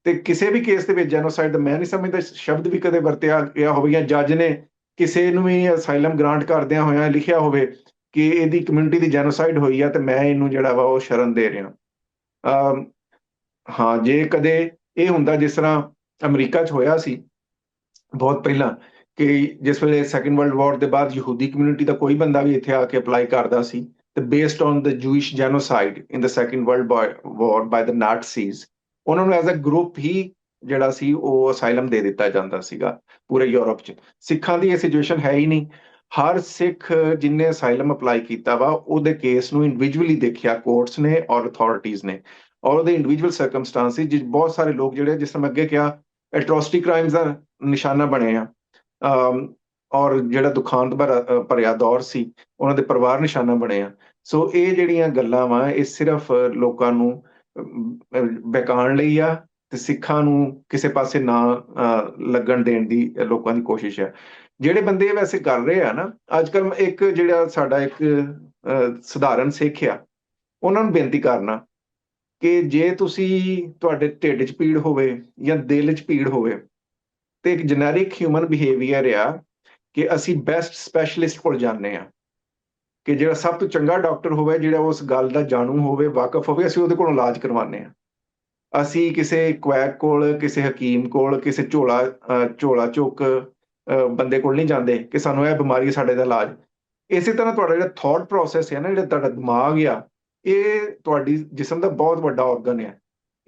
ਤੇ ਕਿਸੇ ਵੀ ਕੇਸ ਦੇ ਵਿੱਚ ਜੈਨੋਸਾਈਡ ਦਾ ਮੈਂ ਨਹੀਂ ਸਮਝਦਾ ਸ਼ਬਦ ਵੀ ਕਦੇ ਵਰਤਿਆ ਗਿਆ ਹੋਵੇ ਜਾਂ ਜੱਜ ਨੇ ਕਿਸੇ ਨੂੰ ਵੀ ਅਸਾਈਲਮ ਗ੍ਰਾਂਟ ਕਰਦਿਆਂ ਹੋਇਆਂ ਲਿਖਿਆ ਹੋਵੇ ਕਿ ਇਹਦੀ ਕਮਿਊਨਿਟੀ ਦੀ ਜੈਨੋਸਾਈਡ ਹੋਈ ਆ ਤੇ ਮੈਂ ਇਹਨੂੰ ਜਿਹੜਾ ਵਾ ਉਹ ਸ਼ਰਨ ਦੇ ਰਿਹਾ। ਹਾਂ, ਜੇ ਕਦੇ ਇਹ ਹੁੰਦਾ ਜਿਸ ਤਰ੍ਹਾਂ ਅਮਰੀਕਾ 'ਚ ਹੋਇਆ ਸੀ ਬਹੁਤ ਪਹਿਲਾਂ, ਕਿ ਜਿਸ ਵੇਲੇ ਸੈਕੰਡ ਵਰਲਡ ਵਾਰ ਦੇ ਬਾਅਦ ਯਹੂਦੀ ਕਮਿਊਨਿਟੀ ਦਾ ਕੋਈ ਬੰਦਾ ਵੀ ਇੱਥੇ ਆ ਕੇ ਅਪਲਾਈ ਕਰਦਾ ਸੀ ਤੇ based on the Jewish genocide in the second world war by the Nazis, ਉਹਨਾਂ ਨੂੰ ਐਜ਼ ਅ ਗਰੁੱਪ ਹੀ ਜਿਹੜਾ ਸੀ ਉਹ ਅਸਾਈਲਮ ਦੇ ਦਿੱਤਾ ਜਾਂਦਾ ਸੀਗਾ ਪੂਰੇ ਯੂਰਪ 'ਚ। ਸਿੱਖਾਂ ਦੀ ਇਹ ਸਿਚੁਏਸ਼ਨ ਹੈ ਹੀ ਨਹੀਂ। ਹਰ ਸਿੱਖ ਜਿਹਨੇ ਅਸਾਈਲਮ ਅਪਲਾਈ ਕੀਤਾ ਵਾ ਉਹਦੇ ਕੇਸ ਨੂੰ ਇੰਡੀਵਿਜੂਅਲੀ ਦੇਖਿਆ ਕੋਰਟਸ ਨੇ ਔਰ ਅਥਾਰਟੀਜ਼ ਨੇ, ਔਰ ਉਹਦੇ ਇੰਡੀਵਿਜੂਅਲ ਸਰਕਮਸਟਾਂਸਿਸ ਜਿਸ ਬਹੁਤ ਸਾਰੇ ਲੋਕ ਜਿਹੜੇ, ਜਿਸ ਤਰ੍ਹਾਂ ਮੈਂ ਅੱਗੇ ਕਿਹਾ, ਐਟਰੋਸਿਟੀ ਕ੍ਰਾਈਮਸ ਦਾ ਨਿਸ਼ਾਨਾ ਬਣੇ ਆ, ਔਰ ਜਿਹੜਾ ਦੁਖਾਂਤ ਭਰਿਆ ਦੌਰ ਸੀ ਉਹਨਾਂ ਦੇ ਪਰਿਵਾਰ ਨਿਸ਼ਾਨਾ ਬਣੇ ਆ। ਸੋ ਇਹ ਜਿਹੜੀਆਂ ਗੱਲਾਂ ਵਾ ਇਹ ਸਿਰਫ ਲੋਕਾਂ ਨੂੰ ਬਹਿਕਾਉਣ ਲਈ ਆ ਤੇ ਸਿੱਖਾਂ ਨੂੰ ਕਿਸੇ ਪਾਸੇ ਨਾ ਲੱਗਣ ਦੇਣ ਦੀ ਲੋਕਾਂ ਦੀ ਕੋਸ਼ਿਸ਼ ਹੈ। ਜਿਹੜੇ ਬੰਦੇ ਵੈਸੇ ਕਰ ਰਹੇ ਆ ਨਾ ਅੱਜ ਕੱਲ੍ਹ, ਇੱਕ ਜਿਹੜਾ ਸਾਡਾ ਇੱਕ ਸਧਾਰਨ ਸਿੱਖ ਆ, ਉਹਨਾਂ ਨੂੰ ਬੇਨਤੀ ਕਰਨਾ ਕਿ ਜੇ ਤੁਸੀਂ, ਤੁਹਾਡੇ ਢਿੱਡ 'ਚ ਪੀੜ ਹੋਵੇ ਜਾਂ ਦਿਲ 'ਚ ਪੀੜ ਹੋਵੇ, ਤੇ ਇੱਕ ਜਨੈਰਿਕ ਹਿਊਮਨ ਬਿਹੇਵੀਅਰ ਆ ਕਿ ਅਸੀਂ ਬੈਸਟ ਸਪੈਸ਼ਲਿਸਟ ਕੋਲ ਜਾਂਦੇ ਆ, ਕਿ ਜਿਹੜਾ ਸਭ ਤੋਂ ਚੰਗਾ ਡਾਕਟਰ ਹੋਵੇ, ਜਿਹੜਾ ਉਸ ਗੱਲ ਦਾ ਜਾਣੂ ਹੋਵੇ, ਵਾਕਫ ਹੋਵੇ, ਅਸੀਂ ਉਹਦੇ ਕੋਲੋਂ ਇਲਾਜ ਕਰਵਾਉਂਦੇ ਆ। ਅਸੀਂ ਕਿਸੇ ਕੁਐਕ ਕੋਲ, ਕਿਸੇ ਹਕੀਮ ਕੋਲ, ਕਿਸੇ ਝੋਲਾ ਚੁੱਕ ਬੰਦੇ ਕੋਲ ਨਹੀਂ ਜਾਂਦੇ ਕਿ ਸਾਨੂੰ ਇਹ ਬਿਮਾਰੀ, ਸਾਡੇ ਦਾ ਇਲਾਜ। ਇਸੇ ਤਰ੍ਹਾਂ ਤੁਹਾਡਾ ਜਿਹੜਾ ਥਾਟ ਪ੍ਰੋਸੈਸ ਹੈ ਨਾ, ਜਿਹੜਾ ਤੁਹਾਡਾ ਦਿਮਾਗ ਆ, ਇਹ ਤੁਹਾਡੀ ਜਿਸਮ ਦਾ ਬਹੁਤ ਵੱਡਾ ਆਰਗਨ ਹੈ।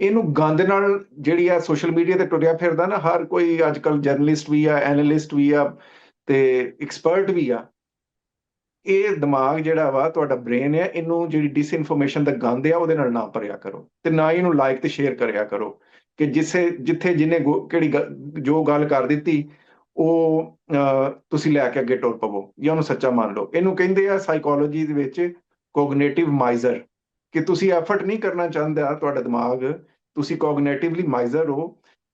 ਇਹਨੂੰ ਗੰਦ ਨਾਲ ਜਿਹੜੀ ਆ ਸੋਸ਼ਲ ਮੀਡੀਆ ਤੇ ਟੁਰਿਆ ਫਿਰਦਾ ਨਾ, ਹਰ ਕੋਈ ਅੱਜ ਕੱਲ੍ਹ ਜਰਨਲਿਸਟ ਵੀ ਆ, ਐਨਾਲਿਸਟ ਵੀ ਆ ਤੇ ਐਕਸਪਰਟ ਵੀ ਆ। ਇਹ ਦਿਮਾਗ ਜਿਹੜਾ ਵਾ ਤੁਹਾਡਾ ਬ੍ਰੇਨ ਹੈ, ਇਹਨੂੰ ਜਿਹੜੀ ਡਿਸਇਨਫੋਰਮੇਸ਼ਨ ਦਾ ਗੰਦ ਆ ਉਹਦੇ ਨਾਲ ਨਾ ਭਰਿਆ ਕਰੋ, ਤੇ ਨਾ ਇਹਨੂੰ ਲਾਈਕ ਤੇ ਸ਼ੇਅਰ ਕਰਿਆ ਕਰੋ ਕਿ ਜਿੱਥੇ ਜਿਹਨੇ ਕਿਹੜੀ ਜੋ ਗੱਲ ਕਰ ਦਿੱਤੀ ਉਹ ਤੁਸੀਂ ਲੈ ਕੇ ਅੱਗੇ ਟੁਰ ਪਵੋ ਜਾਂ ਉਹਨੂੰ ਸੱਚਾ ਮੰਨ ਲਓ। ਇਹਨੂੰ ਕਹਿੰਦੇ ਆ ਸਾਈਕੋਲੋਜੀ ਦੇ ਵਿੱਚ ਕੋਗਨੇਟਿਵ ਮਾਈਜ਼ਰ, ਕਿ ਤੁਸੀਂ ਐਫਰਟ ਨਹੀਂ ਕਰਨਾ ਚਾਹੁੰਦਾ ਤੁਹਾਡਾ ਦਿਮਾਗ, ਤੁਸੀਂ ਕੋਗਨੇਟਿਵਲੀ ਮਾਈਜ਼ਰ ਹੋ,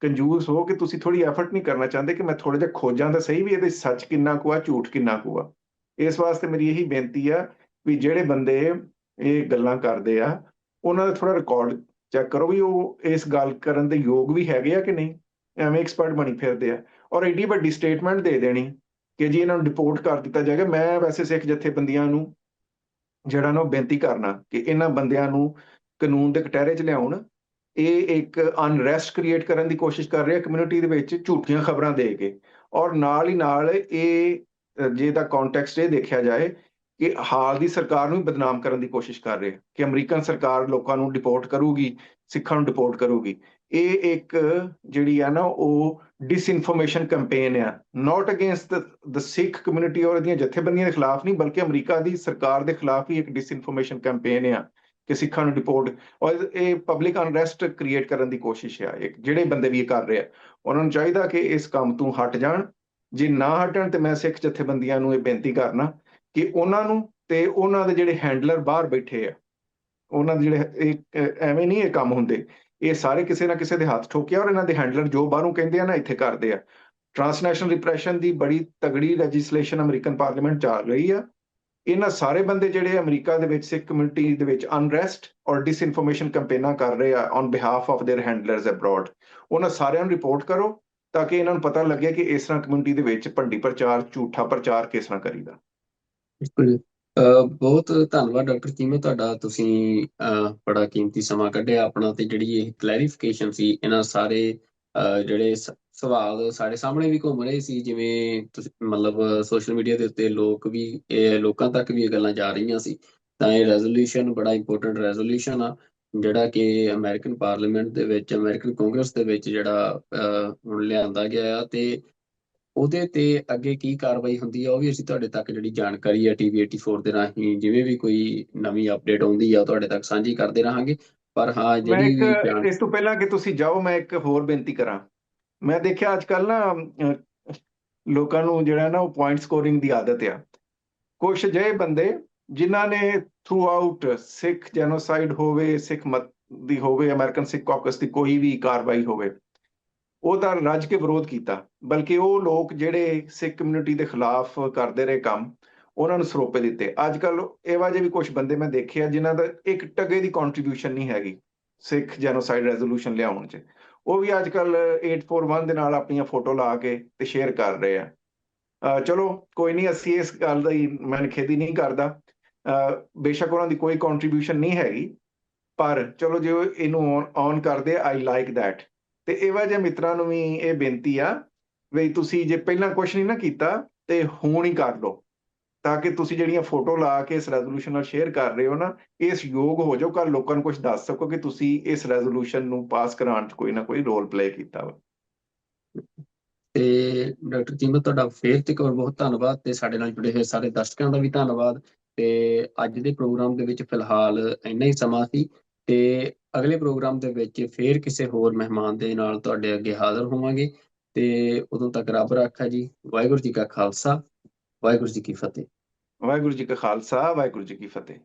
ਕੰਜੂਸ ਹੋ, ਕਿ ਤੁਸੀਂ ਥੋੜੀ ਐਫਰਟ ਨਹੀਂ ਕਰਨਾ ਚਾਹੁੰਦੇ ਕਿ ਮੈਂ ਥੋੜਾ ਜਿਹਾ ਖੋਜਾਂ ਤਾਂ ਸਹੀ ਵੀ ਇਹਦੇ ਸੱਚ ਕਿੰਨਾ ਕੁ ਆ, ਝੂਠ ਕਿੰਨਾ ਕੁ ਆ। ਇਸ ਵਾਸਤੇ ਮੇਰੀ ਇਹੀ ਬੇਨਤੀ ਆ ਵੀ ਜਿਹੜੇ ਬੰਦੇ ਇਹ ਗੱਲਾਂ ਕਰਦੇ ਆ ਉਹਨਾਂ ਦਾ ਥੋੜਾ ਰਿਕਾਰਡ ਚੈੱਕ ਕਰੋ ਵੀ ਉਹ ਇਸ ਗੱਲ ਕਰਨ ਦੇ ਯੋਗ ਵੀ ਹੈਗੇ ਆ ਕਿ ਨਹੀਂ। ਐਵੇਂ ਐਕਸਪਰਟ ਬਣੀ ਫਿਰਦੇ ਆ ਔਰ ਐਡੀ ਵੱਡੀ ਸਟੇਟਮੈਂਟ ਦੇ ਦੇਣੀ ਕਿ ਜੀ ਇਹਨਾਂ ਨੂੰ ਡਿਪੋਰਟ ਕਰ ਦਿੱਤਾ ਜਾਏਗਾ। ਮੈਂ ਵੈਸੇ ਸਿੱਖ ਜਥੇਬੰਦੀਆਂ ਨੂੰ ਜਿਹੜਾ ਨਾ ਉਹ ਬੇਨਤੀ ਕਰਨਾ ਕਿ ਇਹਨਾਂ ਬੰਦਿਆਂ ਨੂੰ ਕਾਨੂੰਨ ਦੇ ਕਟਹਿਰੇ 'ਚ ਲਿਆਉਣ। ਇਹ ਇੱਕ ਅਨਰੈਸਟ ਕ੍ਰੀਏਟ ਕਰਨ ਦੀ ਕੋਸ਼ਿਸ਼ ਕਰ ਰਿਹਾ ਕਮਿਊਨਿਟੀ ਦੇ ਵਿੱਚ ਝੂਠੀਆਂ ਖਬਰਾਂ ਦੇ ਕੇ, ਔਰ ਨਾਲ ਹੀ ਨਾਲ ਇਹ ਜੇ ਦਾ ਕੰਟੈਕਸਟ ਇਹ ਦੇਖਿਆ ਜਾਏ ਕਿ ਹਾਲ ਦੀ ਸਰਕਾਰ ਨੂੰ ਵੀ ਬਦਨਾਮ ਕਰਨ ਦੀ ਕੋਸ਼ਿਸ਼ ਕਰ ਰਹੇ ਕਿ ਅਮਰੀਕਨ ਸਰਕਾਰ ਲੋਕਾਂ ਨੂੰ ਡਿਪੋਰਟ ਕਰੂਗੀ, ਸਿੱਖਾਂ ਨੂੰ ਡਿਪੋਰਟ ਕਰੂਗੀ। ਇਹ ਇੱਕ ਜਿਹੜੀ ਆ ਨਾ ਉਹ ਡਿਸਇਨਫੋਰਮੇਸ਼ਨ ਕੈਂਪੇਨ ਆ, ਨਾਟ ਅਗੇਂਸਟ ਦ ਸਿੱਖ ਕਮਿਊਨਿਟੀ ਔਰ ਇਹਦੀਆਂ ਜਥੇਬੰਦੀਆਂ ਦੇ ਖਿਲਾਫ ਨਹੀਂ, ਬਲਕਿ ਅਮਰੀਕਾ ਦੀ ਸਰਕਾਰ ਦੇ ਖਿਲਾਫ ਹੀ ਇੱਕ ਡਿਸਇਨਫੋਰਮੇਸ਼ਨ ਕੈਂਪੇਨ ਆ ਕਿ ਸਿੱਖਾਂ ਨੂੰ ਡਿਪੋਰਟ, ਔਰ ਇਹ ਪਬਲਿਕ ਅਨਰੈਸਟ ਕ੍ਰੀਏਟ ਕਰਨ ਦੀ ਕੋਸ਼ਿਸ਼ ਆ। ਜਿਹੜੇ ਬੰਦੇ ਵੀ ਇਹ ਕਰ ਰਹੇ ਆ ਉਹਨਾਂ ਨੂੰ ਚਾਹੀਦਾ ਕਿ ਇਸ ਕੰਮ ਤੋਂ ਹਟ ਜਾਣ। ਜੇ ਨਾ ਹਟਣ ਤੇ ਮੈਂ ਸਿੱਖ ਜਥੇਬੰਦੀਆਂ ਨੂੰ ਇਹ ਬੇਨਤੀ ਕਰਨਾ ਕਿ ਉਹਨਾਂ ਨੂੰ ਤੇ ਉਹਨਾਂ ਦੇ ਜਿਹੜੇ ਹੈਂਡਲਰ ਬਾਹਰ ਬੈਠੇ ਆ, ਉਹਨਾਂ ਦੇ ਜਿਹੜੇ ਐਵੇਂ ਨਹੀਂ ਇਹ ਕੰਮ ਹੁੰਦੇ, ਇਹ ਸਾਰੇ ਕਿਸੇ ਨਾ ਕਿਸੇ ਦੇ ਹੱਥ ਠੋਕਿਆ ਔਰ ਇਹਨਾਂ ਦੇ ਹੈਂਡਲਰ ਜੋ ਬਾਹਰੋਂ ਕਹਿੰਦੇ ਆ ਨਾ ਇੱਥੇ ਕਰਦੇ ਆ। ਟ੍ਰਾਂਸਨੈਸ਼ਨਲ ਰਿਪਰੈਸ਼ਨ ਦੀ ਬੜੀ ਤਗੜੀ ਲੈਜਿਸਲੇਸ਼ਨ ਅਮਰੀਕਨ ਪਾਰਲੀਮੈਂਟ ਚੱਲ ਰਹੀ ਆ। ਇਹਨਾਂ ਸਾਰੇ ਬੰਦੇ ਜਿਹੜੇ ਅਮਰੀਕਾ ਦੇ ਵਿੱਚ ਸਿੱਖ ਕਮਿਊਨਿਟੀ ਦੇ ਵਿੱਚ ਅਨਰੈਸਟ ਔਰ ਡਿਸਇਨਫੋਰਮੇਸ਼ਨ ਕੈਂਪੇਨਾਂ ਕਰ ਰਹੇ ਆ on behalf of there handlers abroad, ਉਹਨਾਂ ਸਾਰਿਆਂ ਨੂੰ ਰਿਪੋਰਟ ਕਰੋ ਤਾਂ ਕਿ ਇਹਨਾਂ ਨੂੰ ਪਤਾ ਲੱਗੇ ਕਿ ਇਸ ਤਰ੍ਹਾਂ ਕਮਿਊਨਿਟੀ ਦੇ ਵਿੱਚ ਭੰਡੀ ਪ੍ਰਚਾਰ, ਝੂਠਾ ਪ੍ਰਚਾਰ ਕਿਸ ਤਰ੍ਹਾਂ ਕਰੀਦਾ। ਬਿਲਕੁਲ। ਬਹੁਤ ਧੰਨਵਾਦ ਡਾਕਟਰ ਚੀਮਾ ਤੁਹਾਡਾ, ਤੁਸੀਂ ਬੜਾ ਕੀਮਤੀ ਸਮਾਂ ਕੱਢਿਆ ਆਪਣਾ, ਤੇ ਜਿਹੜੀ ਇਹ ਕਲੈਰੀਫਿਕੇਸ਼ਨ ਸੀ ਇਹਨਾਂ ਸਾਰੇ ਜਿਹੜੇ ਸਵਾਲ ਸਾਡੇ ਸਾਹਮਣੇ ਵੀ ਘੁੰਮ ਰਹੇ ਸੀ, ਜਿਵੇਂ ਤੁਸੀਂ ਮਤਲਬ ਸੋਸ਼ਲ ਮੀਡੀਆ ਦੇ ਉੱਤੇ ਲੋਕਾਂ ਤੱਕ ਵੀ ਇਹ ਗੱਲਾਂ ਜਾ ਰਹੀਆਂ ਸੀ। ਤਾਂ ਇਹ ਰੈਜ਼ੋਲੂਸ਼ਨ ਬੜਾ ਇੰਪੋਰਟੈਂਟ ਰੈਜ਼ੋਲੂਸ਼ਨ ਆ, ਜਿਹੜਾ ਕਿ ਅਮਰੀਕਨ ਪਾਰਲੀਮੈਂਟ ਦੇ ਵਿੱਚ, ਅਮਰੀਕਨ ਕਾਂਗਰਸ ਦੇ ਵਿੱਚ ਜਿਹੜਾ ਹੁਣ ਲਿਆਂਦਾ ਗਿਆ ਆ, ਤੇ ਉਹਦੇ ਤੇ ਅੱਗੇ ਕੀ ਕਾਰਵਾਈ ਹੁੰਦੀ ਆ ਉਹ ਵੀ ਅਸੀਂ ਤੁਹਾਡੇ ਤੱਕ ਜਿਹੜੀ ਜਾਣਕਾਰੀ ਆ ਟੀਵੀ 84 ਦੇ ਰਾਹੀਂ ਜਿਵੇਂ ਵੀ ਕੋਈ ਨਵੀਂ ਅਪਡੇਟ ਆਉਂਦੀ ਆ ਤੁਹਾਡੇ ਤੱਕ ਸਾਂਝੀ ਕਰਦੇ ਰਹਾਂਗੇ। ਪਰ ਹਾਂ ਮੈਂ ਜਿਹੜੀ ਵੀ ਇੱਕ ਇਸ ਤੋਂ ਪਹਿਲਾਂ ਕਿ ਤੁਸੀਂ ਜਾਓ, ਮੈਂ ਇੱਕ ਹੋਰ ਬੇਨਤੀ ਕਰਾਂ। ਮੈਂ ਦੇਖਿਆ ਅੱਜ ਕੱਲ੍ਹ ਨਾ ਲੋਕਾਂ ਨੂੰ ਜਿਹੜਾ ਨਾ ਉਹ ਪੁਆਇੰਟ ਸਕੋਰਿੰਗ ਦੀ ਆਦਤ ਆ। ਕੁਛ ਜਿਹੇ ਬੰਦੇ ਜਿਨ੍ਹਾਂ ਨੇ ਥਰੂ ਆਊਟ ਸਿੱਖ ਜੈਨੋਸਾਈਡ ਹੋਵੇ, ਸਿੱਖ ਮਤ ਦੀ ਹੋਵੇ, ਅਮਰੀਕਨ ਸਿੱਖ ਕਾਕਸ ਦੀ ਕੋਈ ਵੀ ਕਾਰਵਾਈ ਹੋਵੇ, ਉਹਦਾ ਰੱਜ ਕੇ ਵਿਰੋਧ ਕੀਤਾ। ਬਲਕਿ ਉਹ ਲੋਕ ਜਿਹੜੇ ਸਿੱਖ ਕਮਿਊਨਿਟੀ ਦੇ ਖਿਲਾਫ ਕਰਦੇ ਰਹੇ ਕੰਮ, ਉਹਨਾਂ ਨੂੰ ਸਰੋਪੇ ਦਿੱਤੇ। ਅੱਜ ਕੱਲ ਇਹੋ ਜਿਹੇ ਵੀ ਕੁਝ ਬੰਦੇ ਮੈਂ ਦੇਖੇ ਆ ਜਿਨ੍ਹਾਂ ਦਾ 1 ਟਕੇ ਦੀ ਕੰਟਰੀਬਿਊਸ਼ਨ ਨਹੀਂ ਹੈਗੀ ਸਿੱਖ ਜੈਨੋਸਾਈਡ ਰੈਜ਼ੋਲੂਸ਼ਨ ਲਿਆਉਣ 'ਚ। ਉਹ ਵੀ ਅੱਜ ਕੱਲ 841 ਦੇ ਨਾਲ ਆਪਣੀਆਂ ਫੋਟੋ ਲਾ ਕੇ ਤੇ ਸ਼ੇਅਰ ਕਰ ਰਹੇ ਆ। ਚਲੋ ਕੋਈ ਨਹੀਂ, ਅਸੀਂ ਇਸ ਗੱਲ ਦੀ ਮੈਂ ਨਿਖੇਧੀ ਨਹੀਂ ਕਰਦਾ। ਬੇਸ਼ੱਕ ਉਹਨਾਂ ਦੀ ਕੋਈ ਕੰਟਰੀਬਿਊਸ਼ਨ ਨਹੀਂ ਹੈਗੀ, ਪਰ ਚਲੋ ਜੇ ਇਹਨੂੰ ਔਨ ਕਰਦੇ ਆਈ ਲਾਈਕ ਦੈਟ। ਤੇ ਇਹੋ ਜਿਹੇ ਮਿੱਤਰਾਂ ਨੂੰ ਵੀ ਇਹ ਬੇਨਤੀ ਆ ਵੀ ਤੁਸੀਂ ਜੇ ਪਹਿਲਾਂ ਕੁਝ ਨਹੀਂ ਨਾ ਕੀਤਾ ਤੇ ਹੁਣ ਹੀ ਕਰ ਲਓ, ਤਾਂ ਕਿ ਤੁਸੀਂ ਜਿਹੜੀਆਂ ਫੋਟੋ ਲਾ ਕੇ ਇਸ ਰੈਜ਼ੋਲੂਸ਼ਨ ਨਾਲ ਸ਼ੇਅਰ ਕਰ ਰਹੇ ਹੋ ਨਾ, ਇਸ ਯੋਗ ਹੋ ਜਾਓ ਕੱਲ ਲੋਕਾਂ ਨੂੰ ਕੁਝ ਦੱਸ ਸਕੋ ਕਿ ਤੁਸੀਂ ਇਸ ਰੈਜ਼ੋਲੂਸ਼ਨ ਨੂੰ ਪਾਸ ਕਰਾਉਣ 'ਚ ਕੋਈ ਨਾ ਕੋਈ ਰੋਲ ਪਲੇ ਕੀਤਾ ਵਾ। ਤੇ ਡਾਕਟਰ ਚੀਮਾ, ਤੁਹਾਡਾ ਫੇਰ ਤੇ ਬਹੁਤ ਧੰਨਵਾਦ, ਤੇ ਸਾਡੇ ਨਾਲ ਜੁੜੇ ਹੋਏ ਸਾਰੇ ਦਰਸ਼ਕਾਂ ਦਾ ਵੀ ਧੰਨਵਾਦ। ਤੇ ਅੱਜ ਦੇ ਪ੍ਰੋਗਰਾਮ ਦੇ ਵਿੱਚ ਫਿਲਹਾਲ ਇੰਨਾ ਹੀ ਸਮਾਂ ਸੀ, ਤੇ ਅਗਲੇ ਪ੍ਰੋਗਰਾਮ ਦੇ ਵਿੱਚ ਫੇਰ ਕਿਸੇ ਹੋਰ ਮਹਿਮਾਨ ਦੇ ਨਾਲ ਤੁਹਾਡੇ ਅੱਗੇ ਹਾਜ਼ਰ ਹੋਵਾਂਗੇ। ਤੇ ਉਦੋਂ ਤੱਕ ਰੱਬ ਰਾਖਾ ਜੀ। ਵਾਹਿਗੁਰੂ ਜੀ ਕਾ ਖਾਲਸਾ, ਵਾਹਿਗੁਰੂ ਜੀ ਕੀ ਫਤਿਹ। ਵਾਹਿਗੁਰੂ ਜੀ ਕਾ ਖਾਲਸਾ, ਵਾਹਿਗੁਰੂ ਜੀ ਕੀ ਫਤਿਹ।